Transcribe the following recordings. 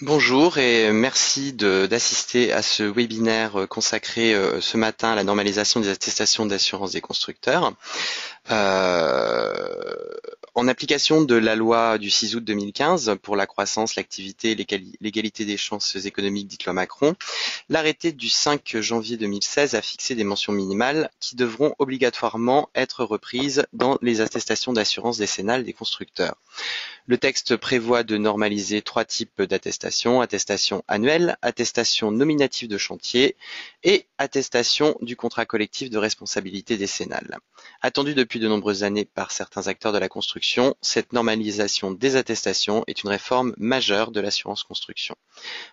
Bonjour et merci d'assister à ce webinaire consacré ce matin à la normalisation des attestations d'assurance des constructeurs. Euh, En application de la loi du 6 août 2015 pour la croissance, l'activité et l'égalité des chances économiques, dite loi Macron, l'arrêté du 5 janvier 2016 a fixé des mentions minimales qui devront obligatoirement être reprises dans les attestations d'assurance décennale des constructeurs. Le texte prévoit de normaliser trois types d'attestations: attestation annuelle, attestation nominative de chantier et attestation du contrat collectif de responsabilité décennale. Attendue depuis de nombreuses années par certains acteurs de la construction, cette normalisation des attestations est une réforme majeure de l'assurance construction.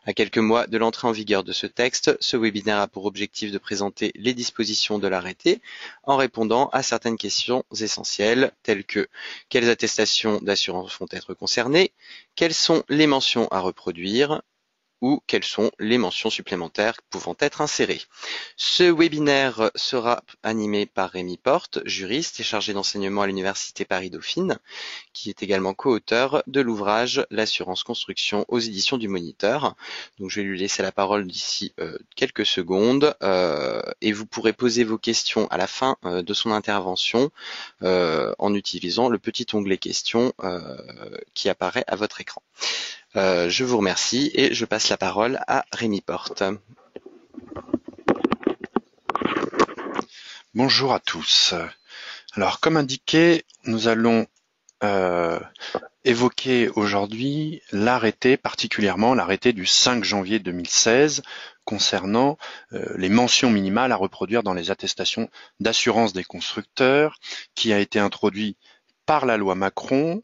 À quelques mois de l'entrée en vigueur de ce texte, ce webinaire a pour objectif de présenter les dispositions de l'arrêté en répondant à certaines questions essentielles telles que: quelles attestations d'assurance vont être concernées, quelles sont les mentions à reproduire, ou quelles sont les mentions supplémentaires pouvant être insérées. Ce webinaire sera animé par Rémi Porte, juriste et chargé d'enseignement à l'Université Paris-Dauphine, qui est également co-auteur de l'ouvrage L'assurance construction aux éditions du Moniteur. Donc je vais lui laisser la parole d'ici quelques secondes et vous pourrez poser vos questions à la fin de son intervention en utilisant le petit onglet questions qui apparaît à votre écran. Je vous remercie et je passe la parole à Rémi Porte. Bonjour à tous. Alors, comme indiqué, nous allons évoquer aujourd'hui l'arrêté, particulièrement l'arrêté du 5 janvier 2016 concernant les mentions minimales à reproduire dans les attestations d'assurance des constructeurs, qui a été introduit par la loi Macron.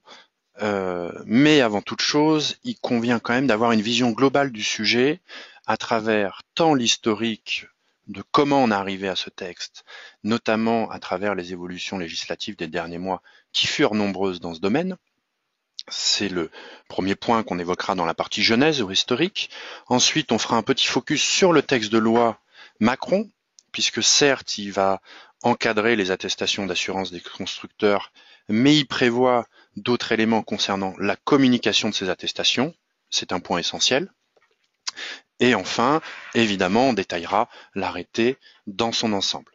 Mais avant toute chose, il convient quand même d'avoir une vision globale du sujet à travers tant l'historique de comment on est arrivé à ce texte, notamment à travers les évolutions législatives des derniers mois qui furent nombreuses dans ce domaine. C'est le premier point qu'on évoquera dans la partie genèse ou historique. Ensuite, on fera un petit focus sur le texte de loi Macron, puisque certes, il va encadrer les attestations d'assurance des constructeurs, mais il prévoit d'autres éléments concernant la communication de ces attestations. C'est un point essentiel. Et enfin, évidemment, on détaillera l'arrêté dans son ensemble.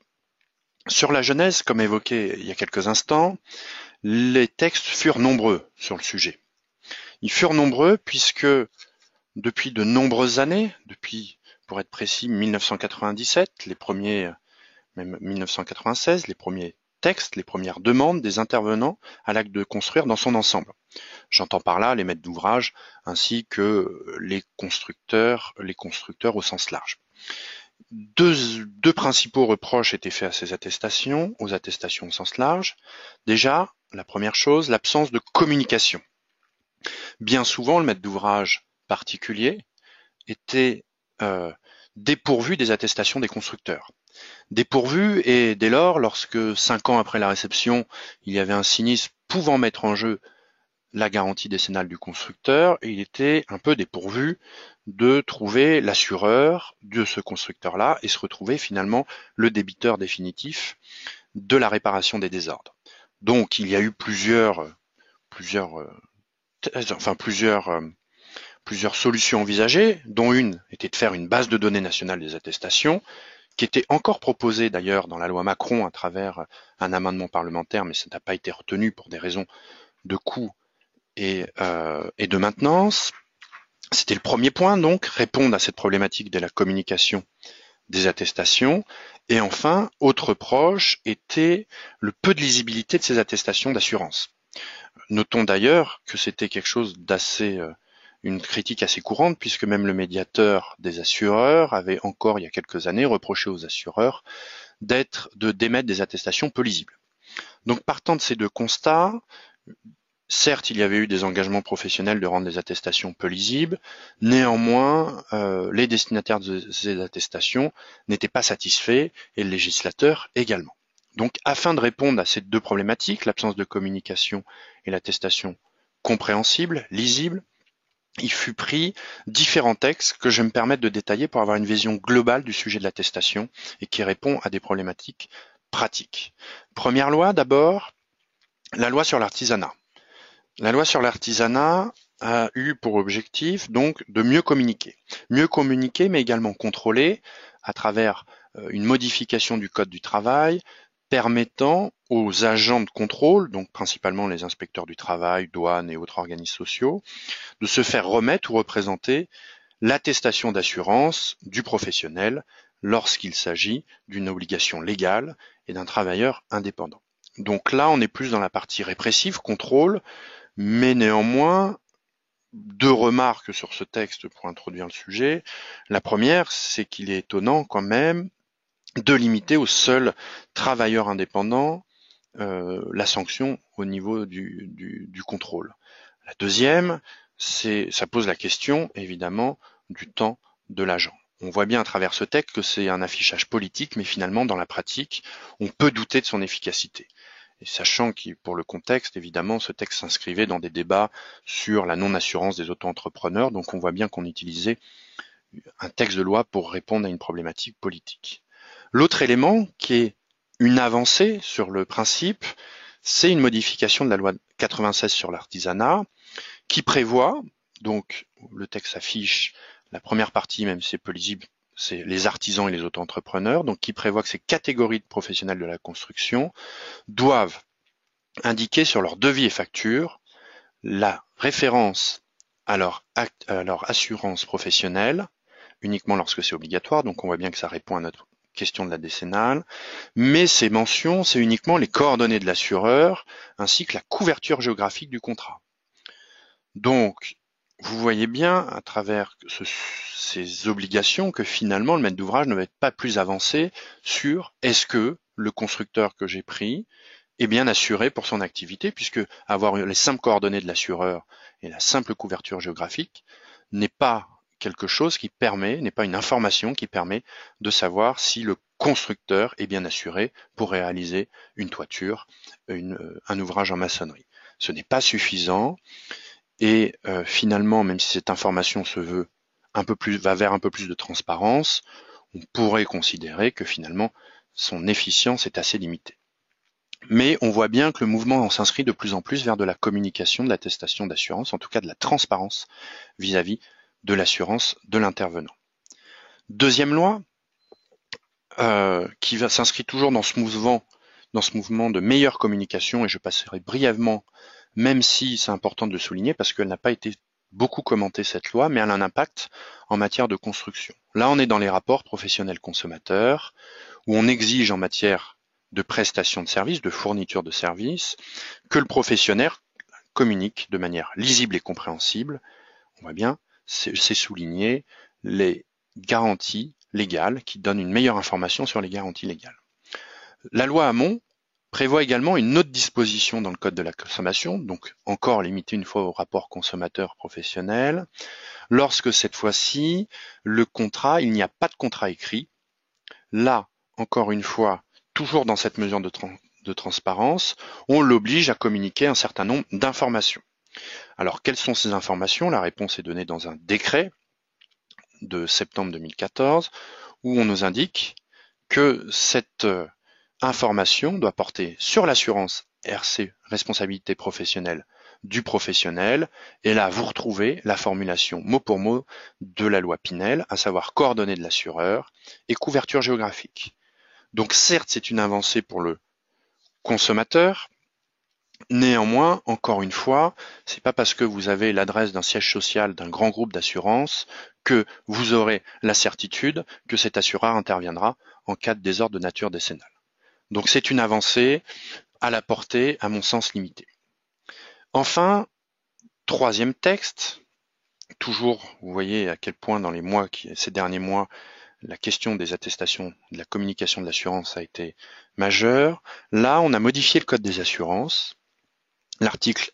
Sur la genèse, comme évoqué il y a quelques instants, les textes furent nombreux sur le sujet. Ils furent nombreux puisque depuis de nombreuses années, depuis, pour être précis, 1997, les premiers, même 1996, les premiers textes, les premières demandes des intervenants à l'acte de construire dans son ensemble. J'entends par là les maîtres d'ouvrage ainsi que les constructeurs au sens large. Deux principaux reproches étaient faits à ces attestations, aux attestations au sens large. Déjà, la première chose, l'absence de communication. Bien souvent, le maître d'ouvrage particulier était dépourvu des attestations des constructeurs. Dépourvu, et dès lors, lorsque 5 ans après la réception, il y avait un sinistre pouvant mettre en jeu la garantie décennale du constructeur, il était un peu dépourvu de trouver l'assureur de ce constructeur-là et se retrouver finalement le débiteur définitif de la réparation des désordres. Donc il y a eu plusieurs solutions envisagées, dont une était de faire une base de données nationale des attestations, qui était encore proposée d'ailleurs dans la loi Macron à travers un amendement parlementaire, mais ça n'a pas été retenu pour des raisons de coût et de maintenance. C'était le premier point, donc, répondre à cette problématique de la communication des attestations. Et enfin, autre reproche était le peu de lisibilité de ces attestations d'assurance. Notons d'ailleurs que c'était quelque chose d'assez une critique assez courante, puisque même le médiateur des assureurs avait encore il y a quelques années reproché aux assureurs d'émettre des attestations peu lisibles. Donc partant de ces deux constats, certes, il y avait eu des engagements professionnels de rendre les attestations peu lisibles, néanmoins, les destinataires de ces attestations n'étaient pas satisfaits et le législateur également. Donc, afin de répondre à ces deux problématiques, l'absence de communication et l'attestation compréhensible, lisible, il fut pris différents textes que je vais me permettre de détailler pour avoir une vision globale du sujet de l'attestation et qui répond à des problématiques pratiques. Première loi, d'abord, la loi sur l'artisanat. La loi sur l'artisanat a eu pour objectif donc de mieux communiquer. Mieux communiquer, mais également contrôler à travers une modification du code du travail permettant aux agents de contrôle, donc principalement les inspecteurs du travail, douanes et autres organismes sociaux, de se faire remettre ou représenter l'attestation d'assurance du professionnel lorsqu'il s'agit d'une obligation légale et d'un travailleur indépendant. Donc là, on est plus dans la partie répressive, contrôle, mais néanmoins, deux remarques sur ce texte pour introduire le sujet. La première, c'est qu'il est étonnant quand même de limiter aux seuls travailleurs indépendants la sanction au niveau du contrôle. La deuxième, ça pose la question, évidemment, du temps de l'agent. On voit bien à travers ce texte que c'est un affichage politique, mais finalement, dans la pratique, on peut douter de son efficacité. Et sachant que, pour le contexte, évidemment, ce texte s'inscrivait dans des débats sur la non-assurance des auto-entrepreneurs, donc on voit bien qu'on utilisait un texte de loi pour répondre à une problématique politique. L'autre élément, qui est une avancée sur le principe, c'est une modification de la loi 96 sur l'artisanat, qui prévoit, donc le texte affiche la première partie, même si c'est peu lisible, c'est les artisans et les auto-entrepreneurs, donc qui prévoit que ces catégories de professionnels de la construction doivent indiquer sur leur devis et facture la référence à leur assurance professionnelle, uniquement lorsque c'est obligatoire, donc on voit bien que ça répond à notre question de la décennale, mais ces mentions, c'est uniquement les coordonnées de l'assureur, ainsi que la couverture géographique du contrat. Donc, vous voyez bien à travers ces obligations que finalement le maître d'ouvrage ne va être pas plus avancé sur est-ce que le constructeur que j'ai pris est bien assuré pour son activité, puisque avoir les simples coordonnées de l'assureur et la simple couverture géographique n'est pas quelque chose qui permet, n'est pas une information qui permet de savoir si le constructeur est bien assuré pour réaliser une toiture, un ouvrage en maçonnerie. Ce n'est pas suffisant. Et finalement, même si cette information se veut va vers un peu plus de transparence, on pourrait considérer que finalement son efficience est assez limitée. Mais on voit bien que le mouvement s'inscrit de plus en plus vers de la communication, de l'attestation d'assurance, en tout cas de la transparence vis-à-vis de l'assurance de l'intervenant. Deuxième loi, qui s'inscrit toujours dans ce mouvement de meilleure communication, et je passerai brièvement, même si c'est important de le souligner, parce qu'elle n'a pas été beaucoup commentée cette loi, mais elle a un impact en matière de construction. Là, on est dans les rapports professionnels consommateurs, où on exige en matière de prestation de services, de fourniture de services, que le professionnel communique de manière lisible et compréhensible. On voit bien, c'est souligné, les garanties légales qui donnent une meilleure information sur les garanties légales. La loi Hamon prévoit également une autre disposition dans le code de la consommation, donc encore limitée une fois au rapport consommateur-professionnel, lorsque cette fois-ci, le contrat, il n'y a pas de contrat écrit. Là, encore une fois, toujours dans cette mesure de transparence, on l'oblige à communiquer un certain nombre d'informations. Alors, quelles sont ces informations? La réponse est donnée dans un décret de septembre 2014, où on nous indique que cette information doit porter sur l'assurance RC, responsabilité professionnelle du professionnel, et là vous retrouvez la formulation mot pour mot de la loi Pinel, à savoir coordonnées de l'assureur et couverture géographique. Donc certes, c'est une avancée pour le consommateur, néanmoins, encore une fois, c'est pas parce que vous avez l'adresse d'un siège social d'un grand groupe d'assurance que vous aurez la certitude que cet assureur interviendra en cas de désordre de nature décennale. Donc c'est une avancée à la portée, à mon sens, limitée. Enfin, troisième texte, toujours, vous voyez à quel point dans ces derniers mois, la question des attestations, de la communication de l'assurance a été majeure. Là, on a modifié le code des assurances, l'article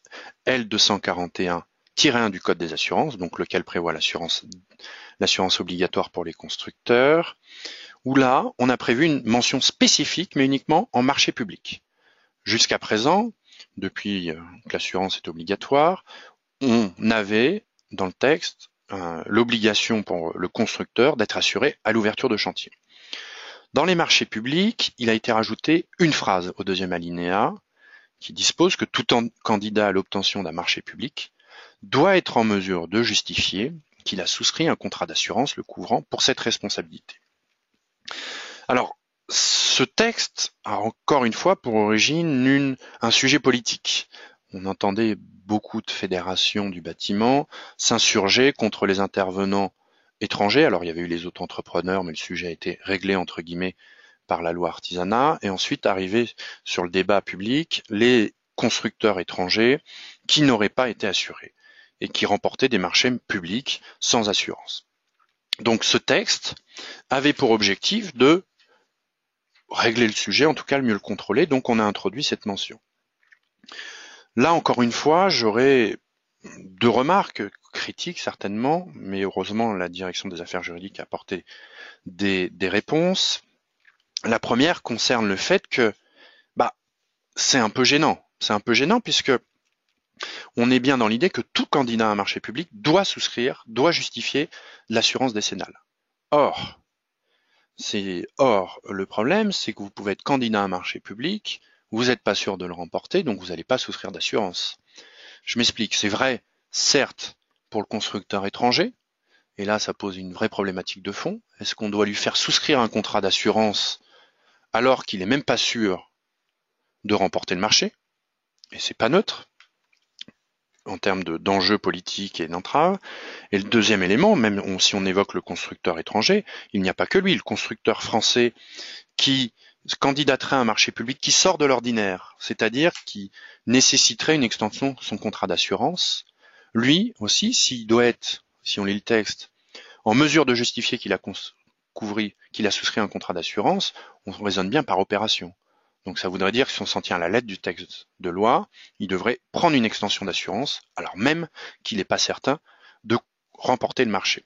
L241-1 du code des assurances, donc lequel prévoit l'assurance obligatoire pour les constructeurs, où là, on a prévu une mention spécifique, mais uniquement en marché public. Jusqu'à présent, depuis que l'assurance est obligatoire, on avait dans le texte l'obligation pour le constructeur d'être assuré à l'ouverture de chantier. Dans les marchés publics, il a été rajouté une phrase au deuxième alinéa qui dispose que tout candidat à l'obtention d'un marché public doit être en mesure de justifier qu'il a souscrit un contrat d'assurance le couvrant pour cette responsabilité. Alors, ce texte a encore une fois pour origine un sujet politique. On entendait beaucoup de fédérations du bâtiment s'insurger contre les intervenants étrangers. Alors, il y avait eu les auto-entrepreneurs, mais le sujet a été réglé entre guillemets par la loi artisanat. Et ensuite, arrivé sur le débat public, les constructeurs étrangers qui n'auraient pas été assurés et qui remportaient des marchés publics sans assurance. Donc ce texte avait pour objectif de régler le sujet, en tout cas le mieux le contrôler, donc on a introduit cette mention. Là encore une fois, j'aurais deux remarques critiques certainement, mais heureusement la direction des affaires juridiques a apporté des réponses. La première concerne le fait que c'est un peu gênant. C'est un peu gênant puisque on est bien dans l'idée que tout candidat à un marché public doit souscrire, doit justifier l'assurance décennale. Or, le problème, c'est que vous pouvez être candidat à un marché public, vous n'êtes pas sûr de le remporter, donc vous n'allez pas souscrire d'assurance. Je m'explique, c'est vrai, certes, pour le constructeur étranger, et là ça pose une vraie problématique de fond. Est-ce qu'on doit lui faire souscrire un contrat d'assurance alors qu'il n'est même pas sûr de remporter le marché? Et c'est pas neutre en termes d'enjeux politiques et d'entraves. Et le deuxième élément, même si on évoque le constructeur étranger, il n'y a pas que lui, le constructeur français qui candidaterait à un marché public qui sort de l'ordinaire, c'est-à-dire qui nécessiterait une extension de son contrat d'assurance. Lui aussi, s'il doit être, si on lit le texte, en mesure de justifier qu'il a souscrit un contrat d'assurance, on raisonne bien par opération. Donc ça voudrait dire que si on s'en tient à la lettre du texte de loi, il devrait prendre une extension d'assurance, alors même qu'il n'est pas certain de remporter le marché.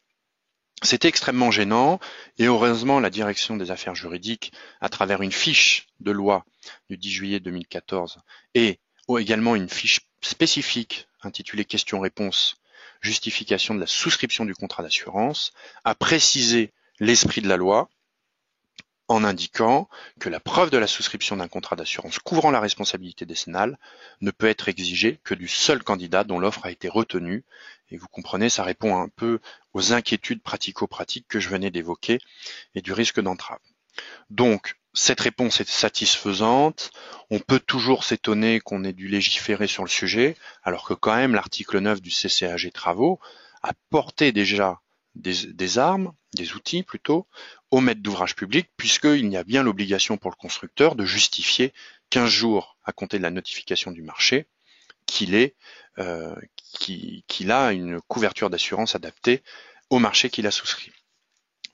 C'était extrêmement gênant et heureusement la direction des affaires juridiques, à travers une fiche de loi du 10 juillet 2014 et également une fiche spécifique intitulée questions-réponses, justification de la souscription du contrat d'assurance, a précisé l'esprit de la loi en indiquant que la preuve de la souscription d'un contrat d'assurance couvrant la responsabilité décennale ne peut être exigée que du seul candidat dont l'offre a été retenue. Et vous comprenez, ça répond un peu aux inquiétudes pratico-pratiques que je venais d'évoquer et du risque d'entrave. Donc, cette réponse est satisfaisante. On peut toujours s'étonner qu'on ait dû légiférer sur le sujet, alors que quand même l'article 9 du CCAG Travaux a porté déjà des armes, des outils plutôt, au maître d'ouvrage public, puisqu'il y a bien l'obligation pour le constructeur de justifier 15 jours à compter de la notification du marché qu'il a une couverture d'assurance adaptée au marché qu'il a souscrit.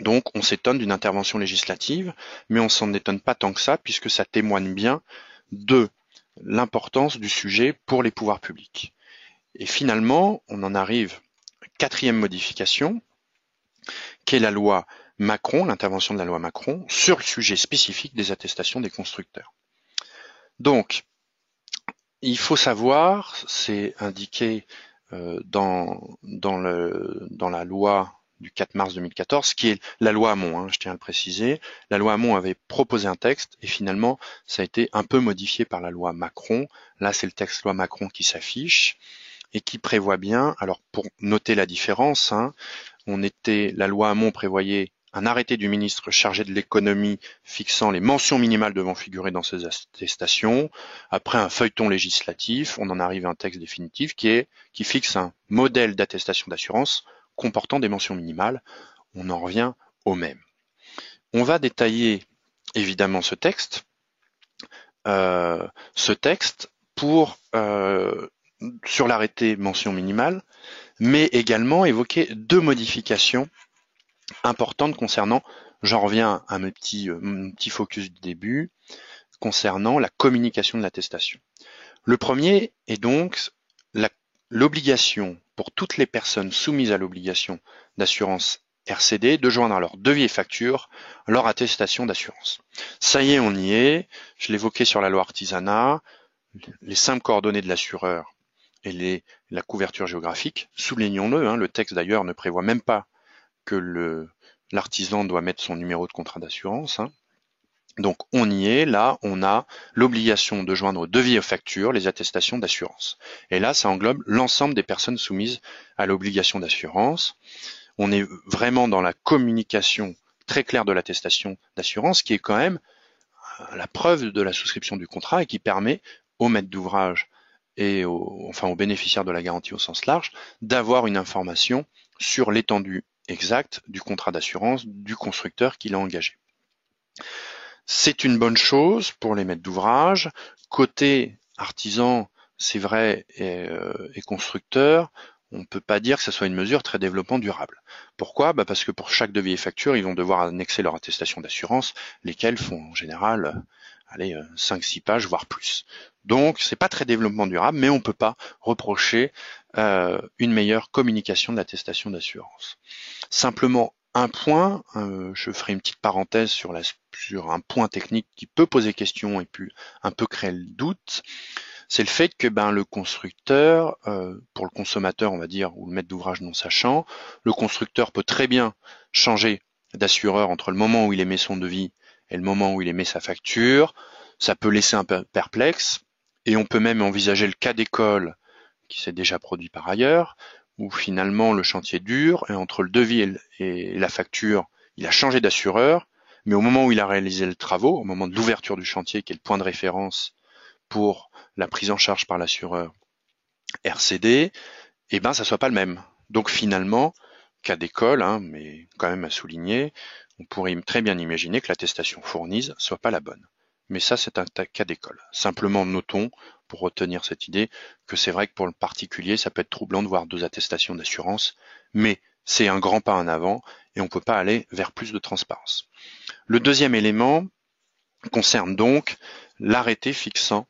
Donc on s'étonne d'une intervention législative, mais on s'en étonne pas tant que ça, puisque ça témoigne bien de l'importance du sujet pour les pouvoirs publics. Et finalement, on en arrive à la quatrième modification, qui est la loi Macron, l'intervention de la loi Macron, sur le sujet spécifique des attestations des constructeurs. Donc, il faut savoir, c'est indiqué dans la loi du 4 mars 2014, qui est la loi Hamon, je tiens à le préciser. La loi Hamon avait proposé un texte et finalement, ça a été un peu modifié par la loi Macron. Là, c'est le texte loi Macron qui s'affiche et qui prévoit bien, alors pour noter la différence, la loi Hamon prévoyait un arrêté du ministre chargé de l'économie fixant les mentions minimales devant figurer dans ces attestations. Après un feuilleton législatif, on en arrive à un texte définitif qui fixe un modèle d'attestation d'assurance comportant des mentions minimales. On en revient au même. On va détailler évidemment ce texte sur l'arrêté mention minimale, mais également évoquer deux modifications importantes concernant, j'en reviens à mon petit focus du début, concernant la communication de l'attestation. Le premier est donc l'obligation pour toutes les personnes soumises à l'obligation d'assurance RCD de joindre à leur devis et facture leur attestation d'assurance. Ça y est, on y est. Je l'évoquais sur la loi artisanat, les simples coordonnées de l'assureur et la couverture géographique. Soulignons-le, le texte d'ailleurs ne prévoit même pas que l'artisan doit mettre son numéro de contrat d'assurance. Donc on y est, là on a l'obligation de joindre au devis et aux factures les attestations d'assurance. Et là ça englobe l'ensemble des personnes soumises à l'obligation d'assurance. On est vraiment dans la communication très claire de l'attestation d'assurance qui est quand même la preuve de la souscription du contrat et qui permet au maître d'ouvrage et aux bénéficiaires de la garantie au sens large d'avoir une information sur l'étendue exacte du contrat d'assurance du constructeur qui l'a engagé. C'est une bonne chose pour les maîtres d'ouvrage. Côté artisan, c'est vrai, et constructeur, on ne peut pas dire que ce soit une mesure très développement durable. Pourquoi ? Parce que pour chaque devis et facture, ils vont devoir annexer leur attestation d'assurance, lesquelles font en général 5-6 pages, voire plus. Donc, c'est pas très développement durable, mais on ne peut pas reprocher une meilleure communication de l'attestation d'assurance. Simplement, un point, je ferai une petite parenthèse sur un point technique qui peut poser question et puis un peu créer le doute, c'est le fait que le constructeur, pour le consommateur on va dire, ou le maître d'ouvrage non sachant, le constructeur peut très bien changer d'assureur entre le moment où il émet son devis et le moment où il émet sa facture. Ça peut laisser un peu perplexe et on peut même envisager le cas d'école qui s'est déjà produit par ailleurs, où finalement le chantier dure et entre le devis et la facture, il a changé d'assureur, mais au moment où il a réalisé le travaux, au moment de l'ouverture du chantier, qui est le point de référence pour la prise en charge par l'assureur RCD, ça soit pas le même. Donc finalement, cas d'école, mais quand même à souligner, on pourrait très bien imaginer que l'attestation fournie soit pas la bonne. Mais ça, c'est un cas d'école. Simplement notons, pour retenir cette idée, que c'est vrai que pour le particulier, ça peut être troublant de voir 2 attestations d'assurance, mais c'est un grand pas en avant et on ne peut pas aller vers plus de transparence. Le deuxième élément concerne donc l'arrêté fixant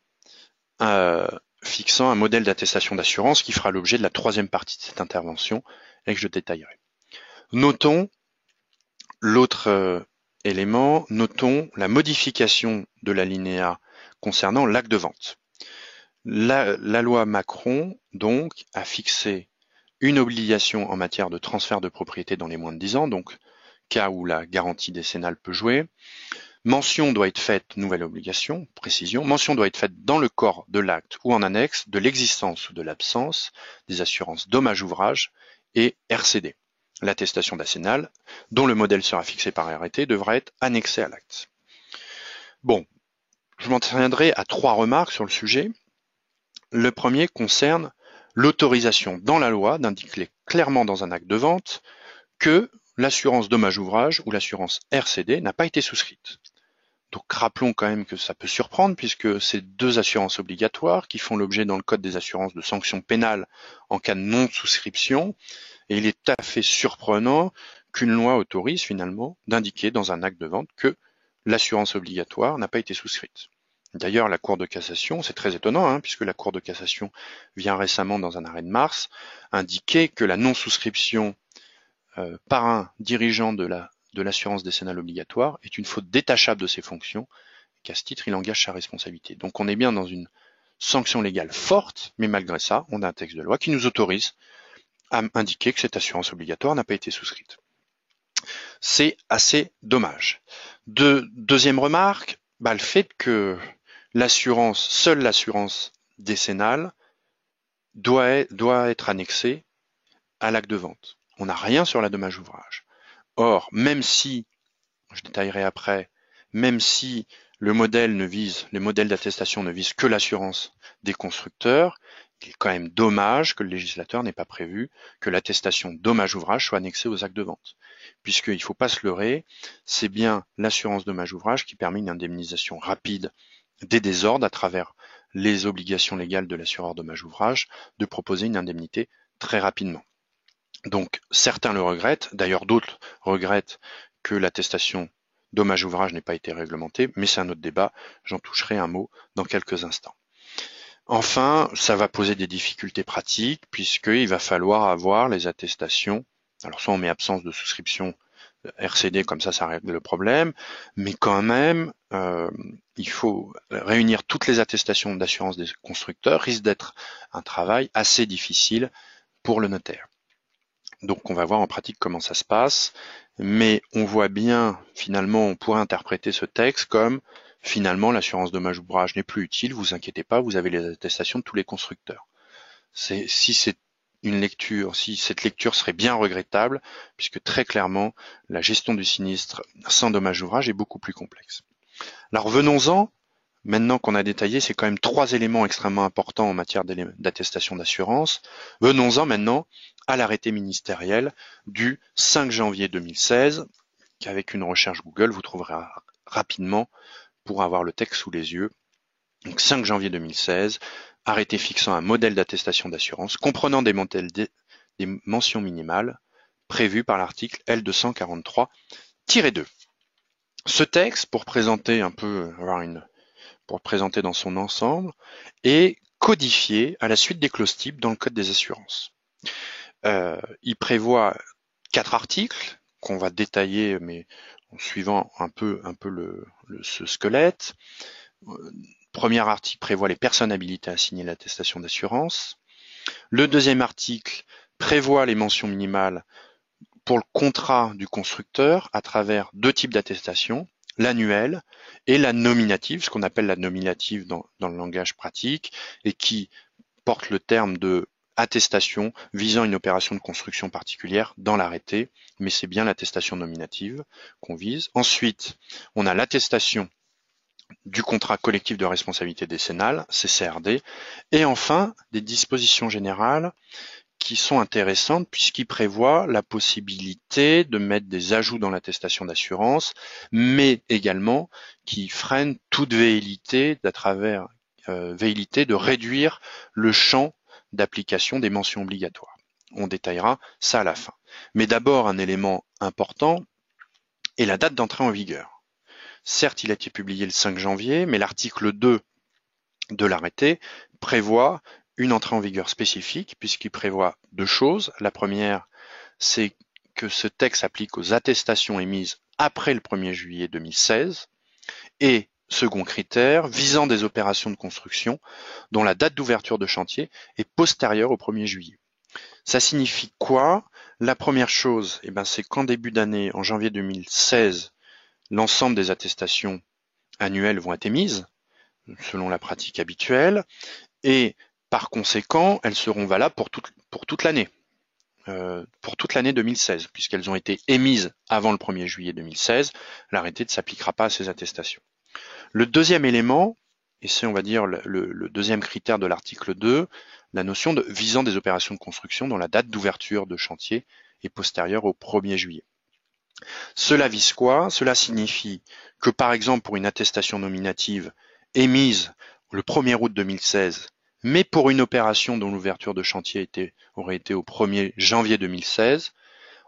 un modèle d'attestation d'assurance qui fera l'objet de la troisième partie de cette intervention et que je détaillerai. Notons l'autre élément, notons la modification de l'alinéa concernant l'acte de vente. La loi Macron, donc, a fixé une obligation en matière de transfert de propriété dans les moins de 10 ans, donc cas où la garantie décennale peut jouer. Mention doit être faite, nouvelle obligation, précision, mention doit être faite dans le corps de l'acte ou en annexe de l'existence ou de l'absence des assurances dommages-ouvrages et RCD. L'attestation décennale, dont le modèle sera fixé par arrêté, devra être annexée à l'acte. Bon, je m'en tiendrai à 3 remarques sur le sujet. Le premier concerne l'autorisation dans la loi d'indiquer clairement dans un acte de vente que l'assurance dommage-ouvrage ou l'assurance RCD n'a pas été souscrite. Donc rappelons quand même que ça peut surprendre puisque c'est 2 assurances obligatoires qui font l'objet dans le code des assurances de sanctions pénales en cas de non-souscription et il est tout à fait surprenant qu'une loi autorise finalement d'indiquer dans un acte de vente que l'assurance obligatoire n'a pas été souscrite. D'ailleurs, la Cour de cassation, c'est très étonnant puisque la Cour de cassation vient récemment dans un arrêt de mars indiquer que la non-souscription par un dirigeant de l'assurance décennale obligatoire est une faute détachable de ses fonctions, qu'à ce titre il engage sa responsabilité. Donc on est bien dans une sanction légale forte, mais malgré ça, on a un texte de loi qui nous autorise à indiquer que cette assurance obligatoire n'a pas été souscrite. C'est assez dommage. Deuxième remarque, le fait que seule l'assurance décennale doit être annexée à l'acte de vente. On n'a rien sur la dommage ouvrage. Or, même si, je détaillerai après, même si les modèles d'attestation ne visent que l'assurance des constructeurs, il est quand même dommage que le législateur n'ait pas prévu que l'attestation dommage ouvrage soit annexée aux actes de vente. Puisqu'il ne faut pas se leurrer, c'est bien l'assurance dommage ouvrage qui permet une indemnisation rapide des désordres à travers les obligations légales de l'assureur dommage ouvrage de proposer une indemnité très rapidement. Donc certains le regrettent, d'ailleurs d'autres regrettent que l'attestation dommage ouvrage n'ait pas été réglementée, mais c'est un autre débat, j'en toucherai un mot dans quelques instants. Enfin, ça va poser des difficultés pratiques puisqu'il va falloir avoir les attestations, alors soit on met absence de souscription RCD, comme ça règle le problème, mais quand même, il faut réunir toutes les attestations d'assurance des constructeurs, risque d'être un travail assez difficile pour le notaire. Donc on va voir en pratique comment ça se passe, mais on voit bien, finalement, on pourrait interpréter ce texte comme finalement l'assurance dommage ouvrage n'est plus utile, vous inquiétez pas, vous avez les attestations de tous les constructeurs. Si cette lecture serait bien regrettable, puisque très clairement, la gestion du sinistre sans dommage ouvrage est beaucoup plus complexe. Alors venons-en. Maintenant qu'on a détaillé, c'est quand même 3 éléments extrêmement importants en matière d'attestation d'assurance. Venons-en maintenant à l'arrêté ministériel du 5 janvier 2016, qu'avec une recherche Google, vous trouverez rapidement pour avoir le texte sous les yeux. Donc 5 janvier 2016, arrêté fixant un modèle d'attestation d'assurance comprenant des mentions minimales prévues par l'article L243-2. Ce texte, pour présenter dans son ensemble, est codifié à la suite des clauses types dans le Code des assurances. Il prévoit 4 articles qu'on va détailler, mais en suivant un peu ce squelette. Premier article prévoit les personnes habilitées à signer l'attestation d'assurance. Le deuxième article prévoit les mentions minimales pour le contrat du constructeur à travers 2 types d'attestation, l'annuel et la nominative, ce qu'on appelle la nominative dans le langage pratique, et qui porte le terme de attestation visant une opération de construction particulière dans l'arrêté, mais c'est bien l'attestation nominative qu'on vise. Ensuite, on a l'attestation du contrat collectif de responsabilité décennale, CCRD, et enfin des dispositions générales qui sont intéressantes puisqu'ils prévoient la possibilité de mettre des ajouts dans l'attestation d'assurance, mais également qui freinent toute velléité de réduire le champ d'application des mentions obligatoires. On détaillera ça à la fin. Mais d'abord, un élément important est la date d'entrée en vigueur. Certes, il a été publié le 5 janvier, mais l'article 2 de l'arrêté prévoit une entrée en vigueur spécifique, puisqu'il prévoit 2 choses. La première, c'est que ce texte s'applique aux attestations émises après le 1er juillet 2016, et second critère, visant des opérations de construction dont la date d'ouverture de chantier est postérieure au 1er juillet. Ça signifie quoi? La première chose, c'est qu'en début d'année, en janvier 2016, l'ensemble des attestations annuelles vont être émises, selon la pratique habituelle, et par conséquent, elles seront valables pour toute l'année. Pour toute l'année 2016, puisqu'elles ont été émises avant le 1er juillet 2016, l'arrêté ne s'appliquera pas à ces attestations. Le deuxième élément, et c'est on va dire le deuxième critère de l'article 2, la notion de visant des opérations de construction dont la date d'ouverture de chantier est postérieure au 1er juillet. Cela vise quoi? Cela signifie que par exemple pour une attestation nominative émise le 1er août 2016, mais pour une opération dont l'ouverture de chantier aurait été au 1er janvier 2016,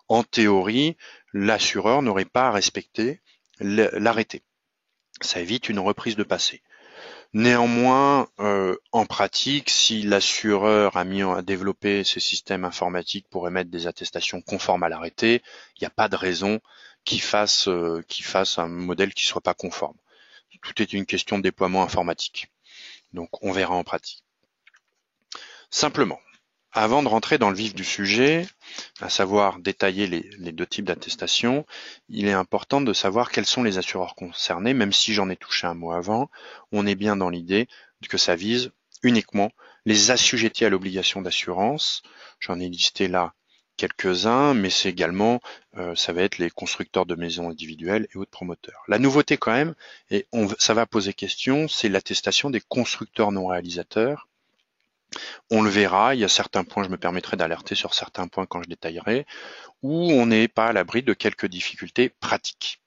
en théorie, l'assureur n'aurait pas à respecter l'arrêté. Ça évite une reprise de passé. Néanmoins, en pratique, si l'assureur a développé ses systèmes informatiques pour émettre des attestations conformes à l'arrêté, il n'y a pas de raison qu'il fasse un modèle qui ne soit pas conforme. Tout est une question de déploiement informatique. Donc on verra en pratique. Simplement, avant de rentrer dans le vif du sujet, à savoir détailler les 2 types d'attestations, il est important de savoir quels sont les assureurs concernés, même si j'en ai touché un mot avant. On est bien dans l'idée que ça vise uniquement les assujettis à l'obligation d'assurance. J'en ai listé là quelques-uns, mais c'est également, ça va être les constructeurs de maisons individuelles et autres promoteurs. La nouveauté quand même, et ça va poser question, c'est l'attestation des constructeurs non réalisateurs. On le verra, il y a certains points, je me permettrai d'alerter sur certains points quand je détaillerai, où on n'est pas à l'abri de quelques difficultés pratiques.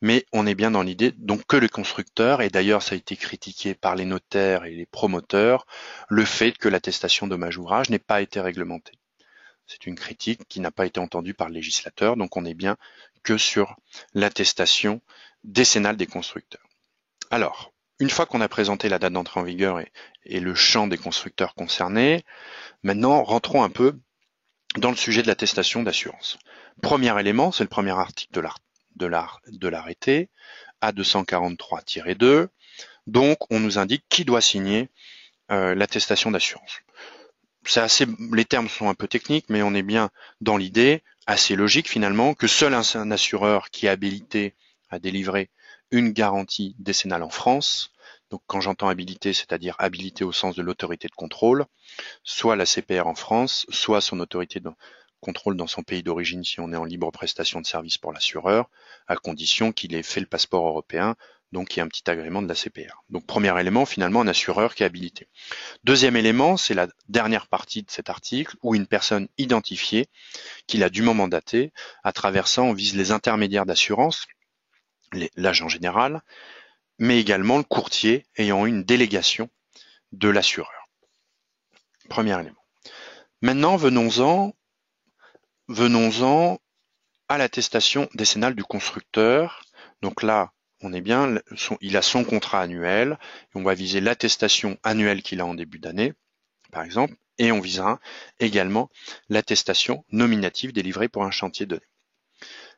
Mais on est bien dans l'idée donc que le constructeur, et d'ailleurs ça a été critiqué par les notaires et les promoteurs, le fait que l'attestation dommage ouvrage n'ait pas été réglementée. C'est une critique qui n'a pas été entendue par le législateur, donc on est bien que sur l'attestation décennale des constructeurs. Alors, une fois qu'on a présenté la date d'entrée en vigueur et le champ des constructeurs concernés, maintenant rentrons un peu dans le sujet de l'attestation d'assurance. Premier élément, c'est le premier article de l'arrêté, A243-2. Donc on nous indique qui doit signer l'attestation d'assurance. les termes sont un peu techniques, mais on est bien dans l'idée, assez logique finalement, que seul un assureur qui est habilité à délivrer une garantie décennale en France, donc quand j'entends habilité, c'est-à-dire habilité au sens de l'autorité de contrôle, soit la CPR en France, soit son autorité de contrôle dans son pays d'origine si on est en libre prestation de service pour l'assureur, à condition qu'il ait fait le passeport européen, donc il y a un petit agrément de la CPR. Donc premier élément, finalement, un assureur qui est habilité. Deuxième élément, c'est la dernière partie de cet article, où une personne identifiée, qu'il a dûment mandatée, à travers ça, on vise les intermédiaires d'assurance, l'agent général, mais également le courtier ayant une délégation de l'assureur. Premier élément. Maintenant, venons-en à l'attestation décennale du constructeur. Donc là, on est bien, il a son contrat annuel, et on va viser l'attestation annuelle qu'il a en début d'année, par exemple, et on visera également l'attestation nominative délivrée pour un chantier donné.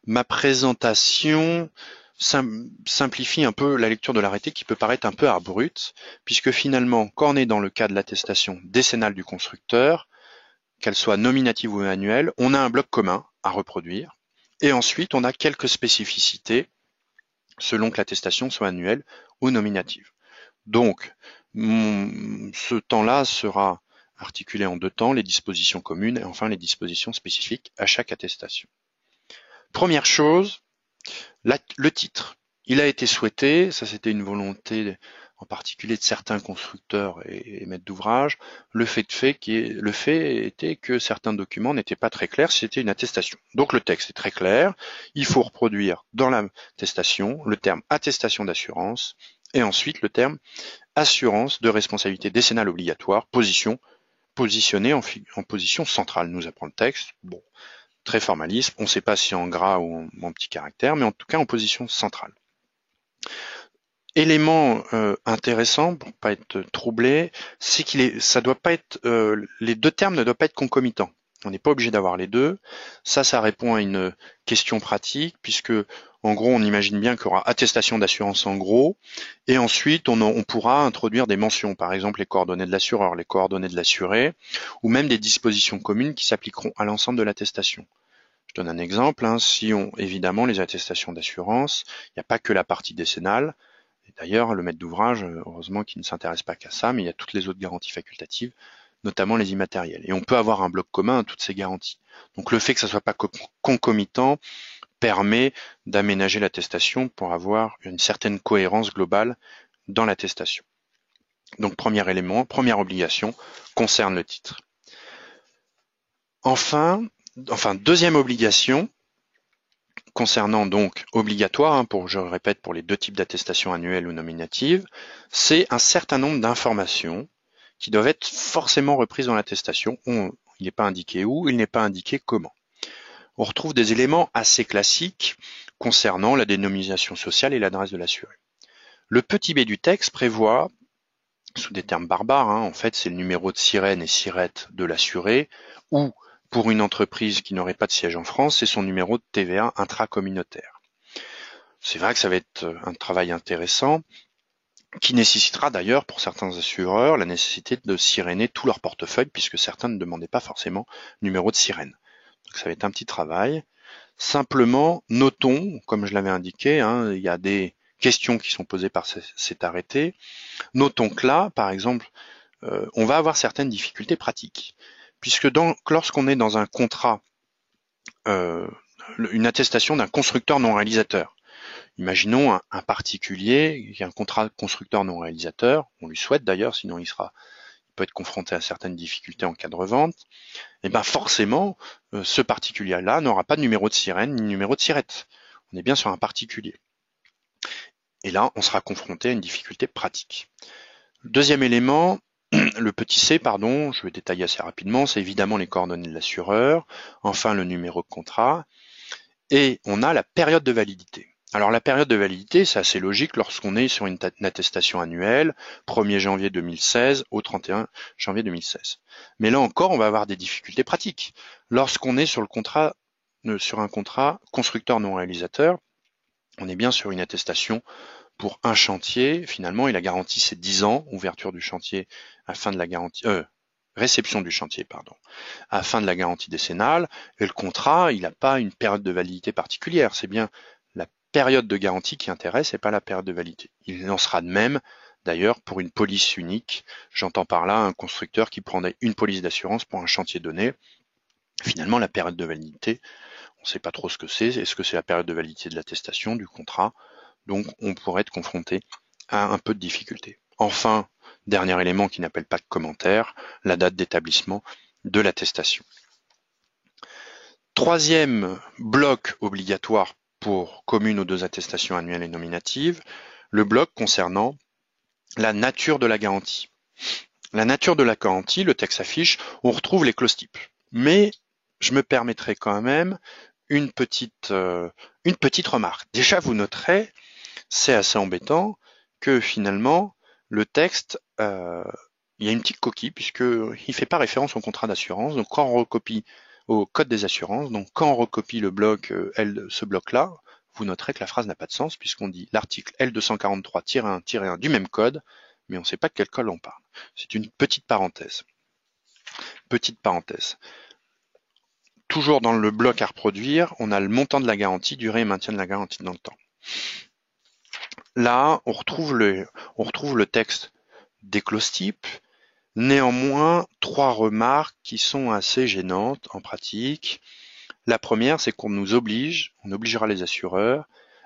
Ma présentation simplifie un peu la lecture de l'arrêté qui peut paraître un peu abrupte, puisque finalement, quand on est dans le cas de l'attestation décennale du constructeur, qu'elle soit nominative ou annuelle, on a un bloc commun à reproduire, et ensuite on a quelques spécificités selon que l'attestation soit annuelle ou nominative. Donc, ce temps-là sera articulé en deux temps, les dispositions communes et enfin les dispositions spécifiques à chaque attestation. Première chose, le titre. Il a été souhaité, ça c'était une volonté en particulier de certains constructeurs et maîtres d'ouvrage, le fait était que certains documents n'étaient pas très clairs si c'était une attestation. Donc le texte est très clair, il faut reproduire dans l'attestation le terme attestation d'assurance et ensuite le terme assurance de responsabilité décennale obligatoire, positionnée en position centrale, nous apprend le texte. Bon, très formaliste, on ne sait pas si en gras ou en petit caractère, mais en tout cas en position centrale. Élément intéressant pour pas être troublé, c'est ça doit pas être les deux termes ne doivent pas être concomitants. On n'est pas obligé d'avoir les deux. Ça répond à une question pratique puisque en gros on imagine bien qu'il y aura attestation d'assurance en gros et ensuite on pourra introduire des mentions, par exemple les coordonnées de l'assureur, les coordonnées de l'assuré ou même des dispositions communes qui s'appliqueront à l'ensemble de l'attestation. Je donne un exemple, si évidemment les attestations d'assurance, il n'y a pas que la partie décennale. Et d'ailleurs, le maître d'ouvrage, heureusement qu'il ne s'intéresse pas qu'à ça, mais il y a toutes les autres garanties facultatives, notamment les immatérielles. Et on peut avoir un bloc commun à toutes ces garanties. Donc le fait que ça ne soit pas concomitant permet d'aménager l'attestation pour avoir une certaine cohérence globale dans l'attestation. Donc premier élément, première obligation, concerne le titre. Enfin, deuxième obligation, concernant donc obligatoire, je répète pour les deux types d'attestations annuelles ou nominatives, c'est un certain nombre d'informations qui doivent être forcément reprises dans l'attestation. Il n'est pas indiqué où, il n'est pas indiqué comment. On retrouve des éléments assez classiques concernant la dénomination sociale et l'adresse de l'assuré. Le petit b du texte prévoit, sous des termes barbares, en fait c'est le numéro de sirène et sirette de l'assuré, ou pour une entreprise qui n'aurait pas de siège en France, c'est son numéro de TVA intracommunautaire. C'est vrai que ça va être un travail intéressant, qui nécessitera d'ailleurs pour certains assureurs la nécessité de siréner tout leur portefeuille, puisque certains ne demandaient pas forcément numéro de sirène. Donc ça va être un petit travail. Simplement, notons, comme je l'avais indiqué, il y a des questions qui sont posées par cet arrêté. Notons que là, par exemple, on va avoir certaines difficultés pratiques. Puisque lorsqu'on est dans un contrat, une attestation d'un constructeur non réalisateur, imaginons un particulier qui a un contrat constructeur non réalisateur, on lui souhaite d'ailleurs, sinon il peut être confronté à certaines difficultés en cas de revente, et bien forcément, ce particulier-là n'aura pas de numéro de sirène ni numéro de sirette. On est bien sur un particulier. Et là, on sera confronté à une difficulté pratique. Deuxième élément, le petit c, je vais détailler assez rapidement, c'est évidemment les coordonnées de l'assureur, enfin le numéro de contrat, et on a la période de validité. Alors la période de validité, c'est assez logique lorsqu'on est sur une attestation annuelle, 1er janvier 2016 au 31 janvier 2016. Mais là encore, on va avoir des difficultés pratiques. Lorsqu'on est sur un contrat constructeur non réalisateur, on est bien sur une attestation pour un chantier, finalement, et la garantie c'est 10 ans, ouverture du chantier à fin de la garantie, réception du chantier, à la fin de la garantie décennale, et le contrat, il n'a pas une période de validité particulière, c'est bien la période de garantie qui intéresse et pas la période de validité. Il en sera de même, d'ailleurs, pour une police unique. J'entends par là un constructeur qui prendrait une police d'assurance pour un chantier donné. Finalement, la période de validité, on ne sait pas trop ce que c'est. Est-ce que c'est la période de validité de l'attestation, du contrat? Donc, on pourrait être confronté à un peu de difficulté. Enfin, dernier élément qui n'appelle pas de commentaire, la date d'établissement de l'attestation. Troisième bloc obligatoire pour commune aux deux attestations annuelles et nominatives, le bloc concernant la nature de la garantie. La nature de la garantie, le texte affiche, on retrouve les clauses types. Mais je me permettrai quand même une petite remarque. Déjà, vous noterez, c'est assez embêtant, que finalement, le texte, il y a une petite coquille, puisqu'il ne fait pas référence au contrat d'assurance. Donc quand on recopie au code des assurances, donc quand on recopie le bloc ce bloc-là, vous noterez que la phrase n'a pas de sens, puisqu'on dit l'article L243-1-1 du même code, mais on ne sait pas de quel code on parle. C'est une petite parenthèse. Petite parenthèse. Toujours dans le bloc à reproduire, on a le montant de la garantie, durée et maintien de la garantie dans le temps. Là, on retrouve le texte des clauses types. Néanmoins, trois remarques qui sont assez gênantes en pratique. La première, c'est qu'on obligera les assureurs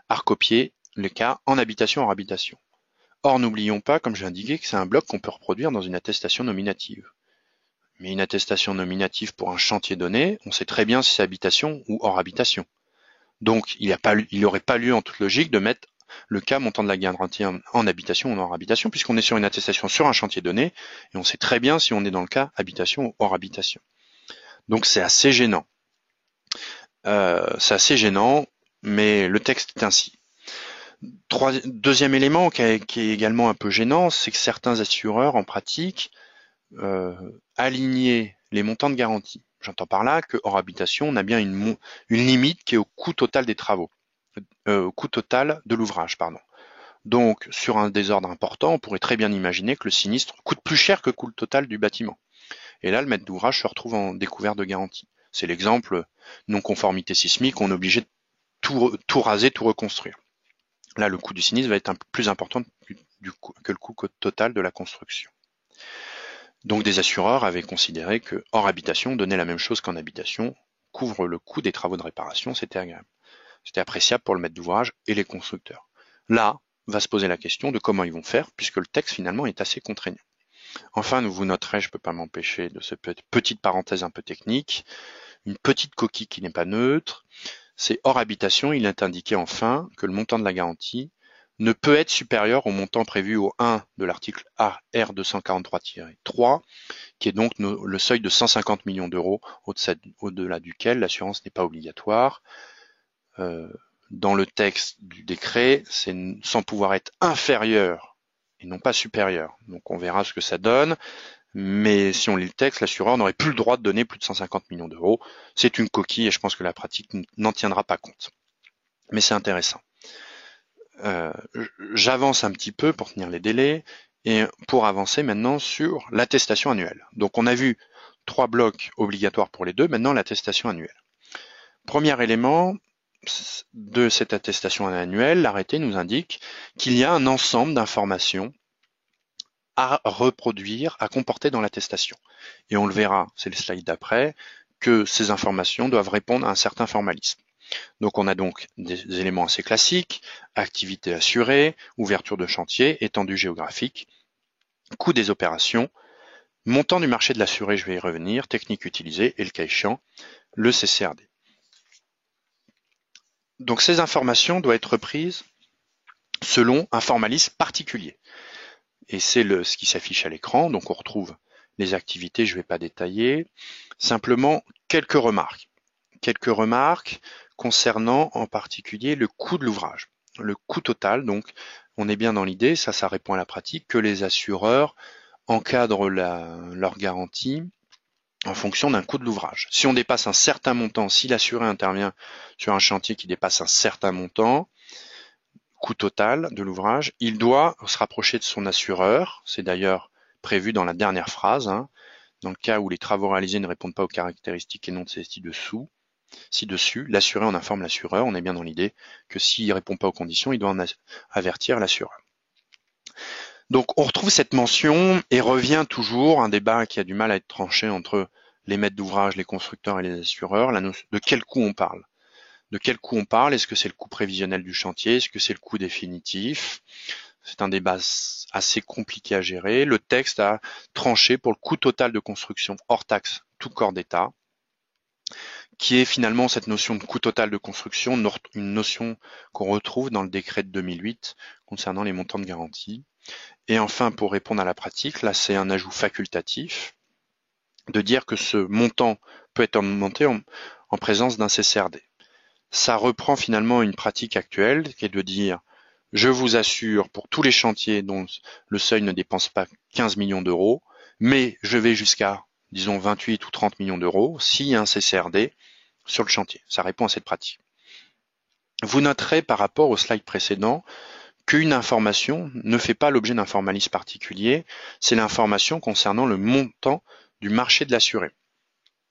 à recopier les cas en habitation hors habitation. Or, n'oublions pas, comme j'ai indiqué, que c'est un bloc qu'on peut reproduire dans une attestation nominative. Mais une attestation nominative pour un chantier donné, on sait très bien si c'est habitation ou hors habitation. Donc, il n'aurait pas lieu en toute logique de mettre le cas montant de la garantie en habitation ou hors habitation, puisqu'on est sur une attestation sur un chantier donné, et on sait très bien si on est dans le cas habitation ou hors habitation. Donc c'est assez gênant. Mais le texte est ainsi. Deuxième élément qui est également un peu gênant, c'est que certains assureurs en pratique aligner les montants de garantie. J'entends par là que hors habitation, on a bien une limite qui est au coût total des travaux, au coût total de l'ouvrage, pardon. Donc, sur un désordre important, on pourrait très bien imaginer que le sinistre coûte plus cher que le coût total du bâtiment. Et là, le maître d'ouvrage se retrouve en découvert de garantie. C'est l'exemple non-conformité sismique, on est obligé de tout raser, tout reconstruire. Là, le coût du sinistre va être un peu plus important que le coût total de la construction. Donc des assureurs avaient considéré que hors habitation donnait la même chose qu'en habitation, couvre le coût des travaux de réparation, c'était agréable. C'était appréciable pour le maître d'ouvrage et les constructeurs. Là, va se poser la question de comment ils vont faire, puisque le texte finalement est assez contraignant. Enfin, vous noterez, je ne peux pas m'empêcher de cette petite parenthèse un peu technique, une petite coquille qui n'est pas neutre, c'est hors habitation, il est indiqué enfin que le montant de la garantie ne peut être supérieur au montant prévu au 1 de l'article AR 243-3, qui est donc le seuil de 150 millions d'euros, au-delà duquel l'assurance n'est pas obligatoire. Dans le texte du décret, c'est sans pouvoir être inférieur et non pas supérieur. Donc on verra ce que ça donne. Mais si on lit le texte, l'assureur n'aurait plus le droit de donner plus de 150 millions d'euros. C'est une coquille et je pense que la pratique n'en tiendra pas compte. Mais c'est intéressant. J'avance un petit peu pour tenir les délais et pour avancer maintenant sur l'attestation annuelle. Donc on a vu 3 blocs obligatoires pour les deux, maintenant l'attestation annuelle. Premier élément de cette attestation annuelle, l'arrêté nous indique qu'il y a un ensemble d'informations à reproduire, à comporter dans l'attestation. Et on le verra, c'est le slide d'après, que ces informations doivent répondre à un certain formalisme. Donc on a donc des éléments assez classiques, activité assurée, ouverture de chantier, étendue géographique, coût des opérations, montant du marché de l'assuré, je vais y revenir, technique utilisée et le cas échéant, le CCRD. Donc ces informations doivent être reprises selon un formalisme particulier. Et c'est ce qui s'affiche à l'écran, donc on retrouve les activités, je ne vais pas détailler, simplement quelques remarques. Quelques remarques concernant en particulier le coût de l'ouvrage. Le coût total, donc on est bien dans l'idée, ça répond à la pratique, que les assureurs encadrent leur garantie en fonction d'un coût de l'ouvrage. Si on dépasse un certain montant, si l'assuré intervient sur un chantier qui dépasse un certain montant, coût total de l'ouvrage, il doit se rapprocher de son assureur, c'est d'ailleurs prévu dans la dernière phrase, Dans le cas où les travaux réalisés ne répondent pas aux caractéristiques énoncées ci-dessus, l'assuré en informe l'assureur. On est bien dans l'idée que s'il ne répond pas aux conditions, il doit en avertir l'assureur. Donc on retrouve cette mention et revient toujours un débat qui a du mal à être tranché entre les maîtres d'ouvrage, les constructeurs et les assureurs. De quel coût on parle? De quel coût on parle? Est-ce que c'est le coût prévisionnel du chantier? Est-ce que c'est le coût définitif? C'est un débat assez compliqué à gérer. Le texte a tranché pour le coût total de construction hors taxe, tout corps d'État, qui est finalement cette notion de coût total de construction, une notion qu'on retrouve dans le décret de 2008 concernant les montants de garantie. Et enfin, pour répondre à la pratique, là c'est un ajout facultatif, de dire que ce montant peut être augmenté en présence d'un CCRD. Ça reprend finalement une pratique actuelle qui est de dire je vous assure pour tous les chantiers dont le seuil ne dépense pas 15 millions d'euros, mais je vais jusqu'à, disons, 28 ou 30 millions d'euros s'il y a un CCRD sur le chantier. Ça répond à cette pratique. Vous noterez par rapport au slide précédent qu'une information ne fait pas l'objet d'un formalisme particulier, c'est l'information concernant le montant du marché de l'assuré.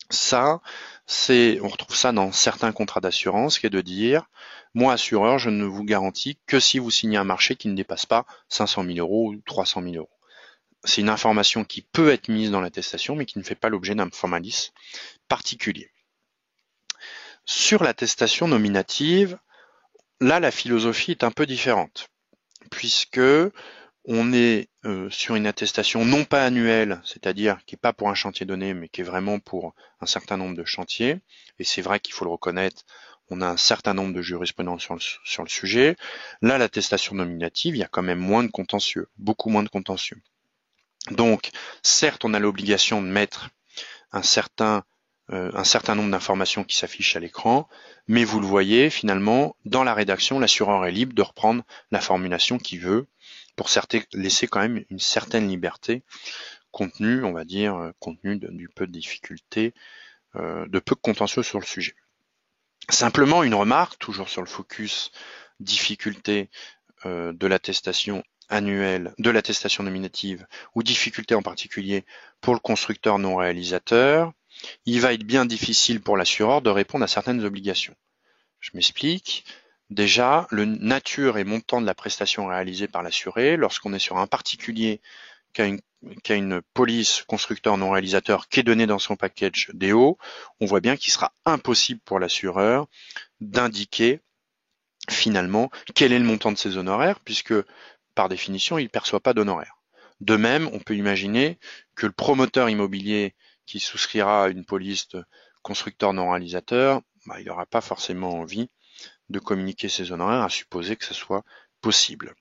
Ça, on retrouve ça dans certains contrats d'assurance, qui est de dire, moi assureur, je ne vous garantis que si vous signez un marché qui ne dépasse pas 500 000 euros ou 300 000 euros. C'est une information qui peut être mise dans l'attestation, mais qui ne fait pas l'objet d'un formalisme particulier. Sur l'attestation nominative, là, la philosophie est un peu différente, puisque on est sur une attestation non pas annuelle, c'est-à-dire qui n'est pas pour un chantier donné, mais qui est vraiment pour un certain nombre de chantiers. Et c'est vrai qu'il faut le reconnaître, on a un certain nombre de jurisprudences sur le sujet. Là, l'attestation nominative, il y a quand même moins de contentieux, beaucoup moins de contentieux. Donc, certes, on a l'obligation de mettre un certain nombre d'informations qui s'affichent à l'écran, mais vous le voyez, finalement, dans la rédaction, l'assureur est libre de reprendre la formulation qu'il veut, pour laisser quand même une certaine liberté, compte tenu, on va dire, compte tenu du peu de difficultés, de peu de contentieux sur le sujet. Simplement une remarque, toujours sur le focus difficulté de l'attestation annuelle, de l'attestation nominative, ou difficulté en particulier pour le constructeur non réalisateur, il va être bien difficile pour l'assureur de répondre à certaines obligations. Je m'explique. Déjà, le nature et montant de la prestation réalisée par l'assuré, lorsqu'on est sur un particulier qui a une police constructeur non réalisateur qui est donnée dans son package DO, on voit bien qu'il sera impossible pour l'assureur d'indiquer finalement quel est le montant de ses honoraires, puisque par définition, il ne perçoit pas d'honoraires. De même, on peut imaginer que le promoteur immobilier qui souscrira à une police de constructeur non réalisateur, il n'aura pas forcément envie de communiquer ses honoraires, à supposer que ce soit possible.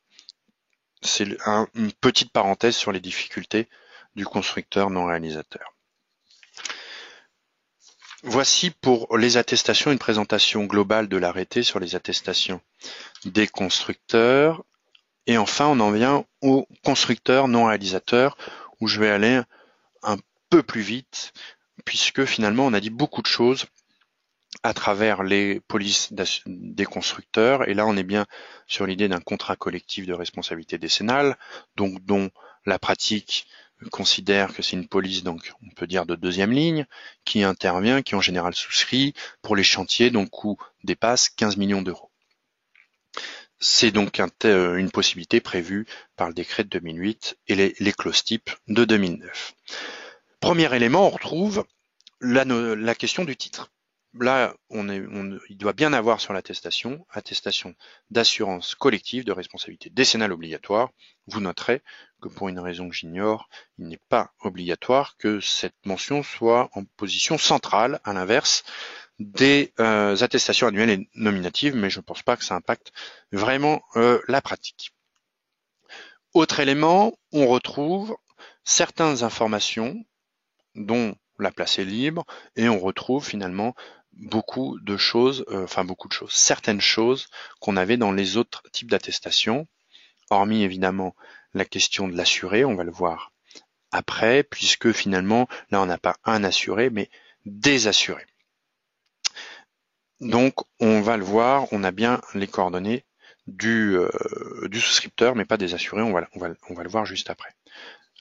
C'est une petite parenthèse sur les difficultés du constructeur non réalisateur. Voici pour les attestations une présentation globale de l'arrêté sur les attestations des constructeurs. Et enfin, on en vient aux constructeurs non réalisateurs, où je vais aller un peu plus vite, puisque finalement on a dit beaucoup de choses à travers les polices des constructeurs, et là on est bien sur l'idée d'un contrat collectif de responsabilité décennale, donc dont la pratique considère que c'est une police, donc on peut dire de deuxième ligne, qui intervient, qui en général souscrit pour les chantiers dont le coût dépasse 15 millions d'euros. C'est donc une possibilité prévue par le décret de 2008 et les clauses types de 2009. Premier élément, on retrouve la question du titre. Là, il doit bien avoir sur l'attestation, attestation d'assurance collective de responsabilité décennale obligatoire. Vous noterez que pour une raison que j'ignore, il n'est pas obligatoire que cette mention soit en position centrale, à l'inverse des attestations annuelles et nominatives, mais je ne pense pas que ça impacte vraiment la pratique. Autre élément, on retrouve certaines informations dont la place est libre, et on retrouve finalement certaines choses qu'on avait dans les autres types d'attestations, hormis évidemment la question de l'assuré, on va le voir après, puisque finalement, là on n'a pas un assuré, mais des assurés. Donc on va le voir, on a bien les coordonnées du souscripteur, mais pas des assurés, on va le voir juste après.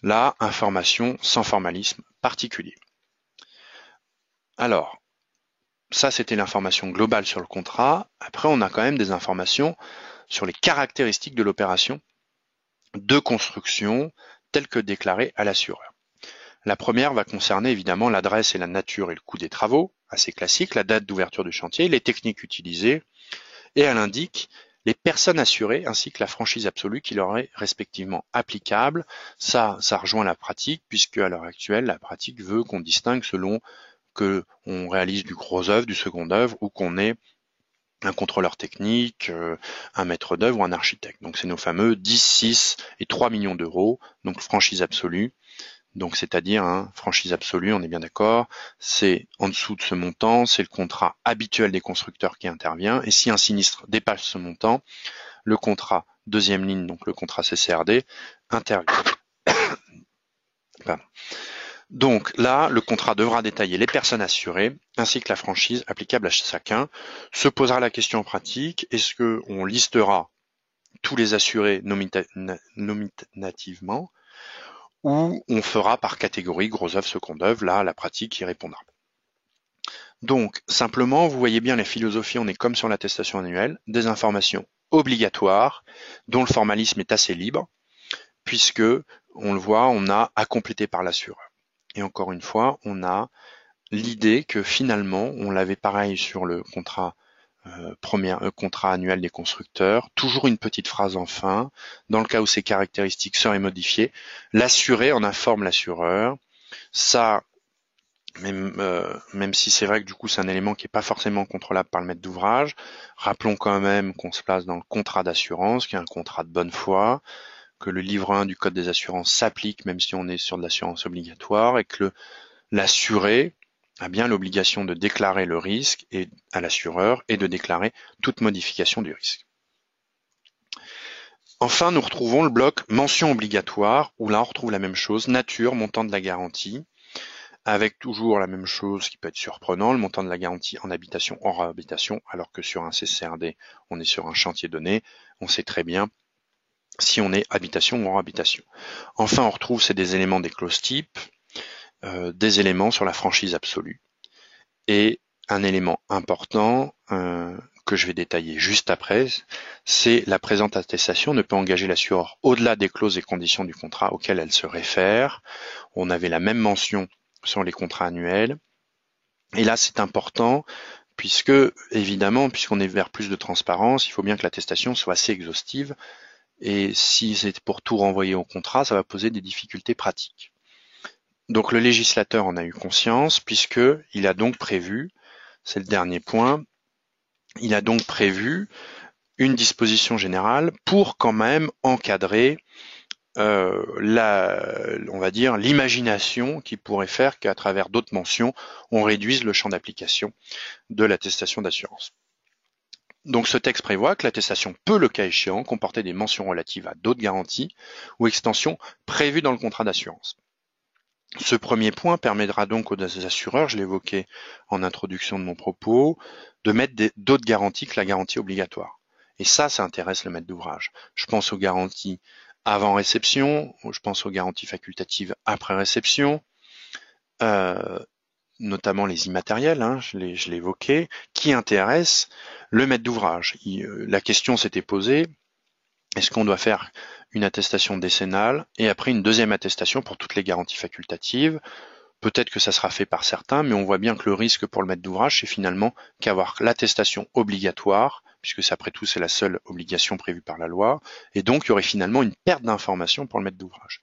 Là, information sans formalisme particulier. Alors, ça c'était l'information globale sur le contrat. Après, on a quand même des informations sur les caractéristiques de l'opération de construction telles que déclarées à l'assureur. La première va concerner évidemment l'adresse et la nature et le coût des travaux, assez classique, la date d'ouverture du chantier, les techniques utilisées, et elle indique les personnes assurées ainsi que la franchise absolue qui leur est respectivement applicable. Ça rejoint la pratique, puisque à l'heure actuelle, la pratique veut qu'on distingue selon que on réalise du gros œuvre, du second œuvre, ou qu'on est un contrôleur technique, un maître d'œuvre ou un architecte. Donc c'est nos fameux 10, 6 et 3 millions d'euros, donc franchise absolue. Donc c'est-à-dire franchise absolue, on est bien d'accord, c'est en dessous de ce montant, c'est le contrat habituel des constructeurs qui intervient, et si un sinistre dépasse ce montant, le contrat deuxième ligne, donc le contrat CCRD, intervient. Pardon. Donc là, le contrat devra détailler les personnes assurées, ainsi que la franchise applicable à chacun. Se posera la question pratique, est-ce qu'on listera tous les assurés nominativement, ou on fera par catégorie gros œuvre, second œuvre, là la pratique y répondra. Donc simplement, vous voyez bien les philosophies, on est comme sur l'attestation annuelle, des informations obligatoires dont le formalisme est assez libre, puisque on le voit, on a à compléter par l'assureur. Et encore une fois, on a l'idée que finalement, on l'avait pareil sur le contrat contrat annuel des constructeurs, toujours une petite phrase en fin, dans le cas où ces caractéristiques seraient modifiées, l'assuré en informe l'assureur. Ça, même si c'est vrai que du coup c'est un élément qui n'est pas forcément contrôlable par le maître d'ouvrage, rappelons quand même qu'on se place dans le contrat d'assurance, qui est un contrat de bonne foi, que le livre 1 du Code des assurances s'applique même si on est sur de l'assurance obligatoire, et que l'assuré a bien l'obligation de déclarer le risque à l'assureur et de déclarer toute modification du risque. Enfin, nous retrouvons le bloc mention obligatoire, où là on retrouve la même chose, nature, montant de la garantie, avec toujours la même chose qui peut être surprenant, le montant de la garantie en habitation, hors habitation, alors que sur un CCRD, on est sur un chantier donné, on sait très bien si on est habitation ou hors habitation. Enfin, on retrouve, c'est des éléments des clauses types, des éléments sur la franchise absolue. Et un élément important que je vais détailler juste après, c'est la présente attestation ne peut engager l'assureur au-delà des clauses et conditions du contrat auquel elle se réfère. On avait la même mention sur les contrats annuels. Et là, c'est important puisque, évidemment, puisqu'on est vers plus de transparence, il faut bien que l'attestation soit assez exhaustive. Et si c'est pour tout renvoyer au contrat, ça va poser des difficultés pratiques. Donc le législateur en a eu conscience puisqu'il a donc prévu, c'est le dernier point, il a donc prévu une disposition générale pour quand même encadrer on va dire l'imagination qui pourrait faire qu'à travers d'autres mentions, on réduise le champ d'application de l'attestation d'assurance. Donc ce texte prévoit que l'attestation peut, le cas échéant, comporter des mentions relatives à d'autres garanties ou extensions prévues dans le contrat d'assurance. Ce premier point permettra donc aux assureurs, je l'évoquais en introduction de mon propos, de mettre d'autres garanties que la garantie obligatoire. Et ça intéresse le maître d'ouvrage. Je pense aux garanties avant réception, je pense aux garanties facultatives après réception, notamment les immatériels, je l'ai évoqué, qui intéressent le maître d'ouvrage. La question s'était posée, est-ce qu'on doit faire une attestation décennale et après une deuxième attestation pour toutes les garanties facultatives? Peut-être que ça sera fait par certains, mais on voit bien que le risque pour le maître d'ouvrage, c'est finalement qu'avoir l'attestation obligatoire, puisque après tout c'est la seule obligation prévue par la loi, et donc il y aurait finalement une perte d'information pour le maître d'ouvrage.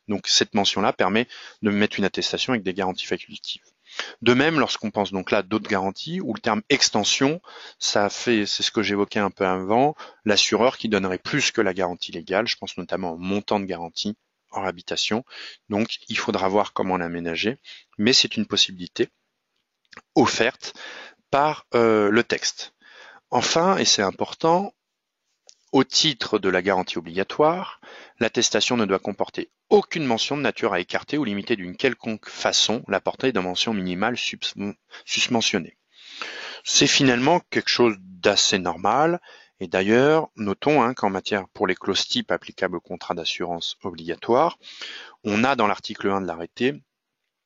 Donc cette mention-là permet de mettre une attestation avec des garanties facultatives. De même, lorsqu'on pense donc là d'autres garanties, où le terme extension, c'est ce que j'évoquais un peu avant, l'assureur qui donnerait plus que la garantie légale, je pense notamment au montant de garantie hors habitation, donc il faudra voir comment l'aménager, mais c'est une possibilité offerte par le texte. Enfin, et c'est important, au titre de la garantie obligatoire, l'attestation ne doit comporter aucune mention de nature à écarter ou limiter d'une quelconque façon la portée d'un mention minimale susmentionnée. C'est finalement quelque chose d'assez normal Et d'ailleurs, notons qu'en matière pour les clauses types applicables au contrat d'assurance obligatoire, on a dans l'article 1 de l'arrêté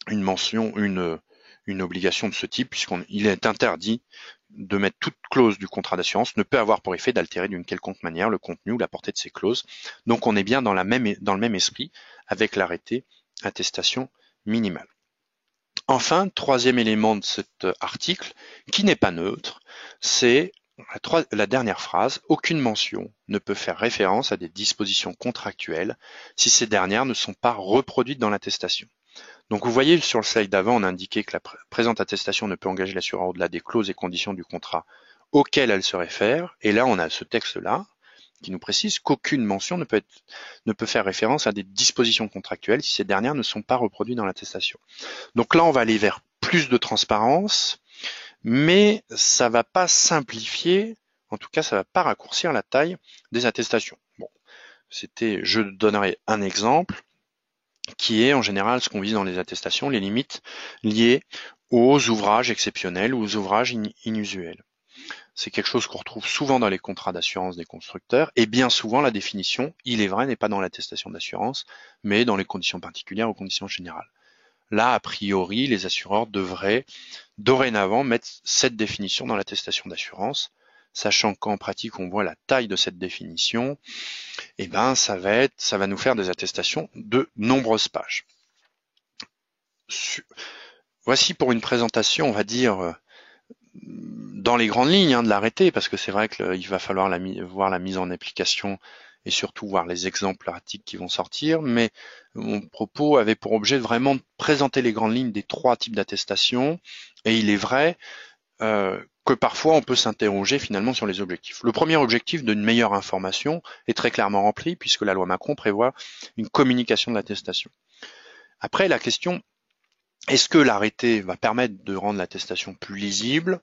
une mention, une obligation de ce type, puisqu'il est interdit de mettre toute clause du contrat d'assurance ne peut avoir pour effet d'altérer d'une quelconque manière le contenu ou la portée de ces clauses. Donc on est bien dans le même esprit avec l'arrêté attestation minimale. Enfin, troisième élément de cet article, qui n'est pas neutre, c'est la dernière phrase, aucune mention ne peut faire référence à des dispositions contractuelles si ces dernières ne sont pas reproduites dans l'attestation. Donc vous voyez sur le slide d'avant, on a indiqué que la présente attestation ne peut engager l'assureur au-delà des clauses et conditions du contrat auxquelles elle se réfère. Et là, on a ce texte-là qui nous précise qu'aucune mention ne peut faire référence à des dispositions contractuelles si ces dernières ne sont pas reproduites dans l'attestation. Donc là, on va aller vers plus de transparence, mais ça va pas simplifier, en tout cas, ça va pas raccourcir la taille des attestations. Bon, je donnerai un exemple qui est en général ce qu'on vise dans les attestations, les limites liées aux ouvrages exceptionnels ou aux ouvrages inusuels. C'est quelque chose qu'on retrouve souvent dans les contrats d'assurance des constructeurs, et bien souvent la définition, il est vrai, n'est pas dans l'attestation d'assurance, mais dans les conditions particulières ou conditions générales. Là, a priori, les assureurs devraient dorénavant mettre cette définition dans l'attestation d'assurance, sachant qu'en pratique, on voit la taille de cette définition, et ben ça va nous faire des attestations de nombreuses pages. Voici pour une présentation, on va dire, dans les grandes lignes de l'arrêté, parce que c'est vrai qu'il va falloir voir la mise en application et surtout voir les exemples pratiques qui vont sortir, mais mon propos avait pour objet vraiment de présenter les grandes lignes des trois types d'attestations, et il est vrai que parfois on peut s'interroger finalement sur les objectifs. Le premier objectif d'une meilleure information est très clairement rempli, puisque la loi Macron prévoit une communication de l'attestation. Après, la question, est-ce que l'arrêté va permettre de rendre l'attestation plus lisible?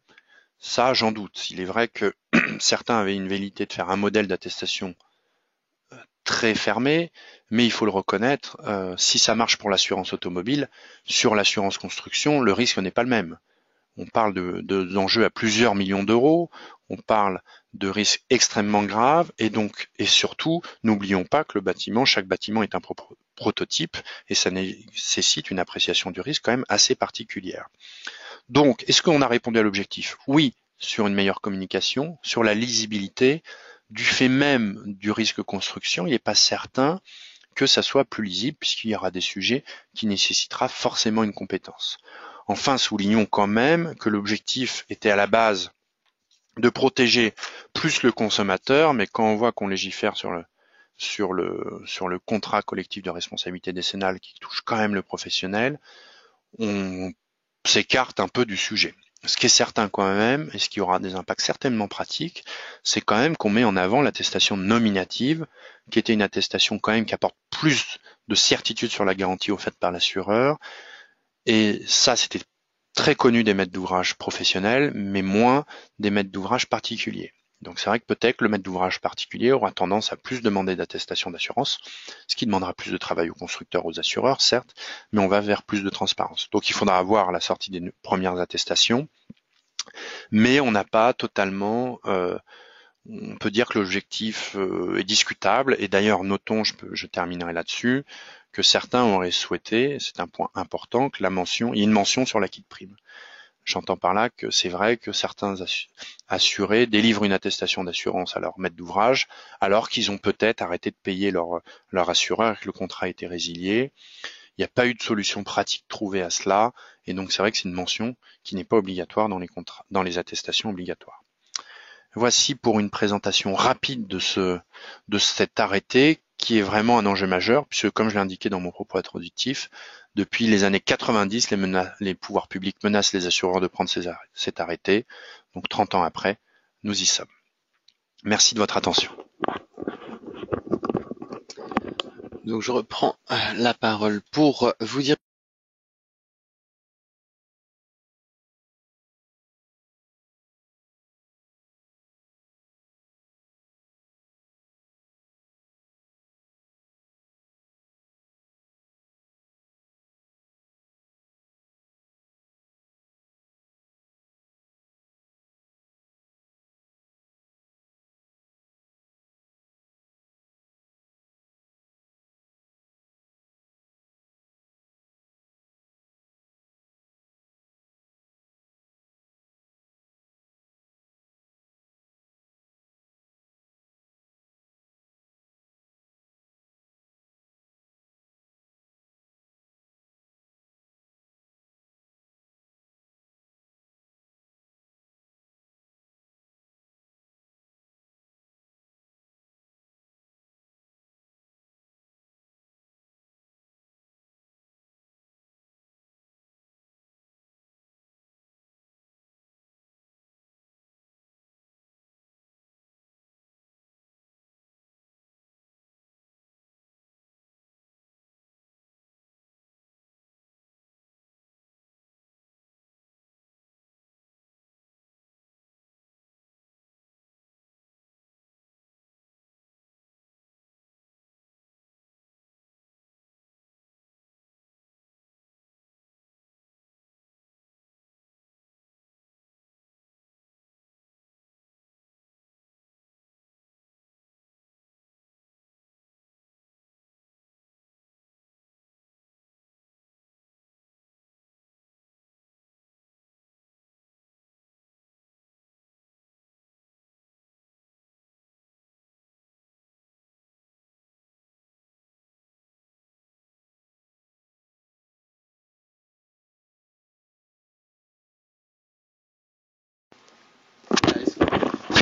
Ça, j'en doute. Il est vrai que certains avaient une velléité de faire un modèle d'attestation très fermé, mais il faut le reconnaître, si ça marche pour l'assurance automobile, sur l'assurance construction, le risque n'est pas le même. On parle d'enjeux à plusieurs millions d'euros, on parle de risques extrêmement graves, et surtout, n'oublions pas que chaque bâtiment est un prototype, et ça nécessite une appréciation du risque quand même assez particulière. Donc, est-ce qu'on a répondu à l'objectif? Oui, sur une meilleure communication, sur la lisibilité, du fait même du risque construction, il n'est pas certain que ça soit plus lisible puisqu'il y aura des sujets qui nécessitera forcément une compétence. Enfin, soulignons quand même que l'objectif était à la base de protéger plus le consommateur, mais quand on voit qu'on légifère sur le contrat collectif de responsabilité décennale qui touche quand même le professionnel, on s'écarte un peu du sujet. Ce qui est certain quand même, et ce qui aura des impacts certainement pratiques, c'est quand même qu'on met en avant l'attestation nominative, qui était une attestation quand même qui apporte plus de certitude sur la garantie offerte par l'assureur. Et ça, c'était très connu des maîtres d'ouvrage professionnels, mais moins des maîtres d'ouvrage particuliers. Donc c'est vrai que peut-être le maître d'ouvrage particulier aura tendance à plus demander d'attestation d'assurance, ce qui demandera plus de travail aux constructeurs, aux assureurs, certes, mais on va vers plus de transparence. Donc il faudra avoir la sortie des premières attestations, mais on n'a pas totalement, on peut dire que l'objectif est discutable, et d'ailleurs notons, je terminerai là-dessus, que certains auraient souhaité, c'est un point important, il y ait une mention sur l'acquis de prime. J'entends par là que c'est vrai que certains assurés délivrent une attestation d'assurance à leur maître d'ouvrage, alors qu'ils ont peut-être arrêté de payer leur assureur et que le contrat a été résilié. Il n'y a pas eu de solution pratique trouvée à cela, et donc c'est vrai que c'est une mention qui n'est pas obligatoire dans les attestations obligatoires. Voici pour une présentation rapide de cet arrêté qui est vraiment un enjeu majeur, puisque comme je l'ai indiqué dans mon propos introductif, depuis les années 90, les pouvoirs publics menacent les assureurs de prendre cet arrêté. Donc 30 ans après, nous y sommes. Merci de votre attention. Donc je reprends la parole pour vous dire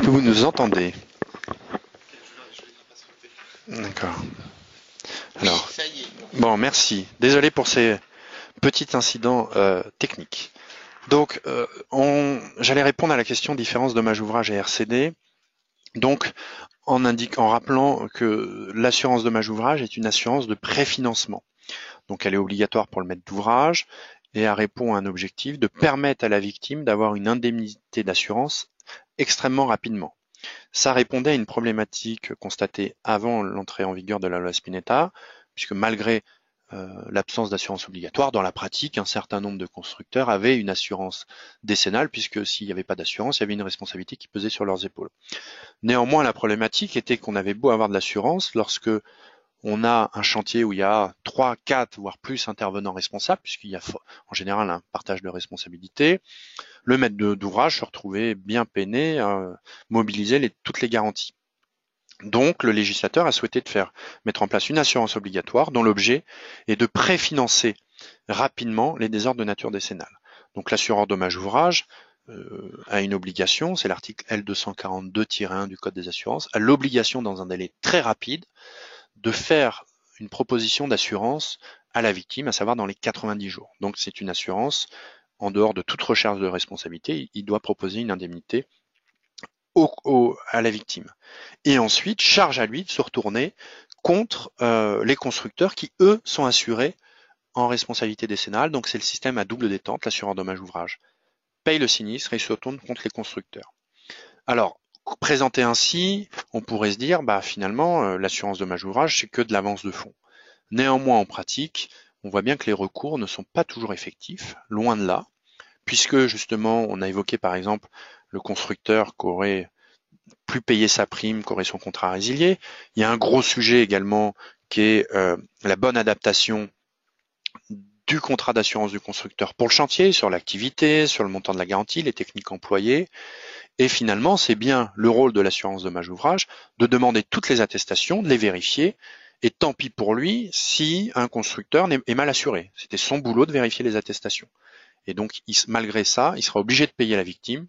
que vous nous entendez? D'accord. Alors, ça y est. bon, merci. Désolé pour ces petits incidents techniques. Donc, j'allais répondre à la question différence dommage ouvrage et RCD. Donc, en rappelant que l'assurance dommage ouvrage est une assurance de préfinancement. Donc, elle est obligatoire pour le maître d'ouvrage et elle répond à un objectif de permettre à la victime d'avoir une indemnité d'assurance extrêmement rapidement. Ça répondait à une problématique constatée avant l'entrée en vigueur de la loi Spinetta, puisque malgré l'absence d'assurance obligatoire, dans la pratique, un certain nombre de constructeurs avaient une assurance décennale, puisque s'il n'y avait pas d'assurance, il y avait une responsabilité qui pesait sur leurs épaules. Néanmoins, la problématique était qu'on avait beau avoir de l'assurance, lorsque on a un chantier où il y a 3, 4, voire plus intervenants responsables, puisqu'il y a en général un partage de responsabilité, le maître d'ouvrage se retrouvait bien peiné à mobiliser toutes les garanties. Donc, le législateur a souhaité mettre en place une assurance obligatoire dont l'objet est de préfinancer rapidement les désordres de nature décennale. Donc, l'assureur dommage ouvrage a une obligation, c'est l'article L242-1 du Code des assurances, a l'obligation dans un délai très rapide de faire une proposition d'assurance à la victime, à savoir dans les 90 jours. Donc, c'est une assurance en dehors de toute recherche de responsabilité, il doit proposer une indemnité à la victime. Et ensuite, charge à lui de se retourner contre les constructeurs qui, eux, sont assurés en responsabilité décennale. Donc c'est le système à double détente, l'assureur dommage ouvrage paye le sinistre et se retourne contre les constructeurs. Alors, présenté ainsi, on pourrait se dire, finalement, l'assurance dommage ouvrage, c'est que de l'avance de fonds. Néanmoins, en pratique, on voit bien que les recours ne sont pas toujours effectifs, loin de là, puisque justement, on a évoqué par exemple le constructeur qui aurait plus payé sa prime, qui aurait son contrat résilié. Il y a un gros sujet également qui est la bonne adaptation du contrat d'assurance du constructeur pour le chantier, sur l'activité, sur le montant de la garantie, les techniques employées. Et finalement, c'est bien le rôle de l'assurance dommage ouvrage de demander toutes les attestations, de les vérifier, et tant pis pour lui si un constructeur est mal assuré. C'était son boulot de vérifier les attestations. Et donc, malgré ça, il sera obligé de payer la victime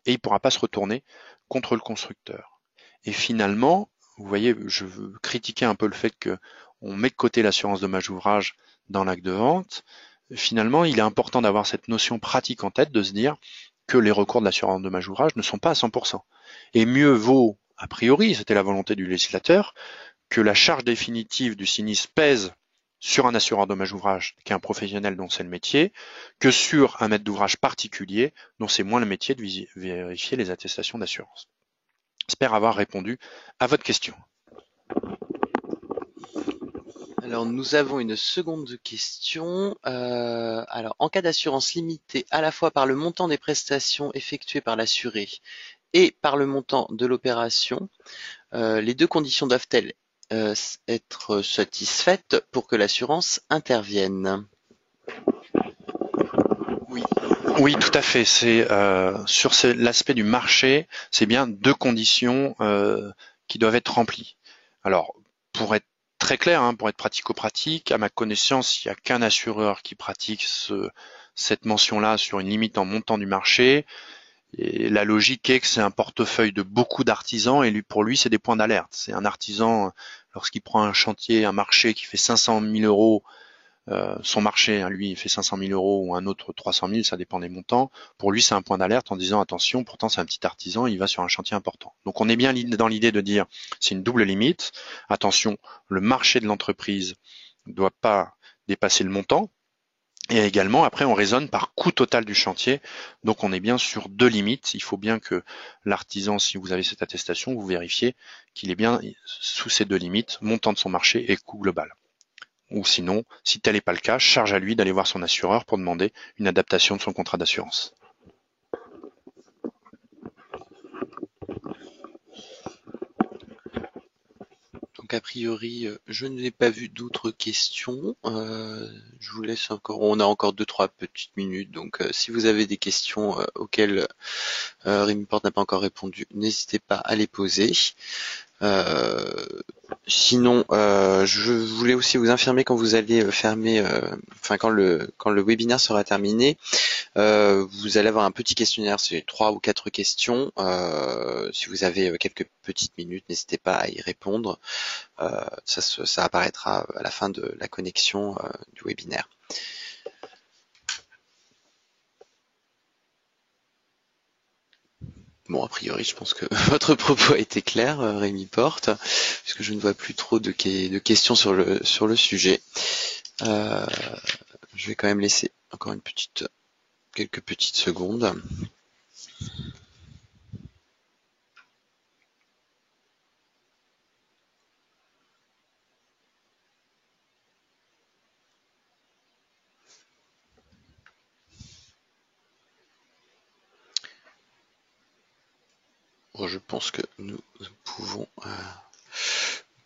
et il ne pourra pas se retourner contre le constructeur. Et finalement, vous voyez, je veux critiquer un peu le fait qu'on met de côté l'assurance dommage ouvrage dans l'acte de vente. Finalement, il est important d'avoir cette notion pratique en tête, de se dire que les recours de l'assurance dommage ouvrage ne sont pas à 100%. Et mieux vaut, a priori, c'était la volonté du législateur, que la charge définitive du sinistre pèse sur un assureur dommage ouvrage qui est un professionnel dont c'est le métier, que sur un maître d'ouvrage particulier dont c'est moins le métier de vérifier les attestations d'assurance. J'espère avoir répondu à votre question. Alors nous avons une seconde question. Alors en cas d'assurance limitée à la fois par le montant des prestations effectuées par l'assuré et par le montant de l'opération, les deux conditions doivent-elles être satisfaites pour que l'assurance intervienne? Oui, tout à fait. C'est sur l'aspect du marché, c'est bien deux conditions qui doivent être remplies. Alors, pour être très clair, pour être pratico-pratique, à ma connaissance, il n'y a qu'un assureur qui pratique cette mention-là sur une limite en montant du marché. Et la logique est que c'est un portefeuille de beaucoup d'artisans et pour lui, c'est des points d'alerte. C'est un artisan, lorsqu'il prend un chantier, un marché qui fait 500 000 euros, son marché, lui, il fait 500 000 euros ou un autre 300 000, ça dépend des montants. Pour lui, c'est un point d'alerte en disant attention, pourtant c'est un petit artisan, il va sur un chantier important. Donc on est bien dans l'idée de dire c'est une double limite. Attention, le marché de l'entreprise ne doit pas dépasser le montant. Et également, après, on raisonne par coût total du chantier. Donc, on est bien sur deux limites. Il faut bien que l'artisan, si vous avez cette attestation, vous vérifiez qu'il est bien sous ces deux limites, montant de son marché et coût global. Ou sinon, si tel n'est pas le cas, charge à lui d'aller voir son assureur pour demander une adaptation de son contrat d'assurance. Donc a priori, je n'ai pas vu d'autres questions. Je vous laisse encore. On a encore 2-3 petites minutes. Donc si vous avez des questions auxquelles Rémi Porte n'a pas encore répondu, n'hésitez pas à les poser. Sinon, je voulais aussi vous informer quand vous allez fermer, enfin quand le webinaire sera terminé, vous allez avoir un petit questionnaire, c'est 3 ou 4 questions. Si vous avez quelques petites minutes, n'hésitez pas à y répondre. Ça apparaîtra à la fin de la connexion du webinaire. Bon, a priori, je pense que votre propos a été clair, Rémi Porte, puisque je ne vois plus trop de questions sur le sujet. Je vais quand même laisser encore quelques petites secondes. Bon, je pense que nous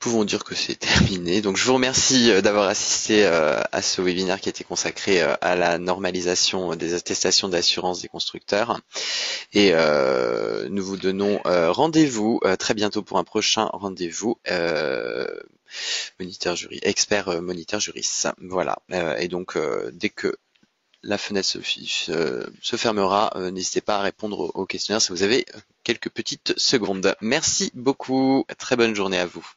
pouvons dire que c'est terminé. Donc je vous remercie d'avoir assisté à ce webinaire qui était consacré à la normalisation des attestations d'assurance des constructeurs. Et nous vous donnons rendez-vous très bientôt pour un prochain rendez-vous moniteur jury, expert moniteur juriste. Voilà. Et donc dès que la fenêtre se fermera, n'hésitez pas à répondre au questionnaire si vous avez quelques petites secondes. Merci beaucoup. Très bonne journée à vous.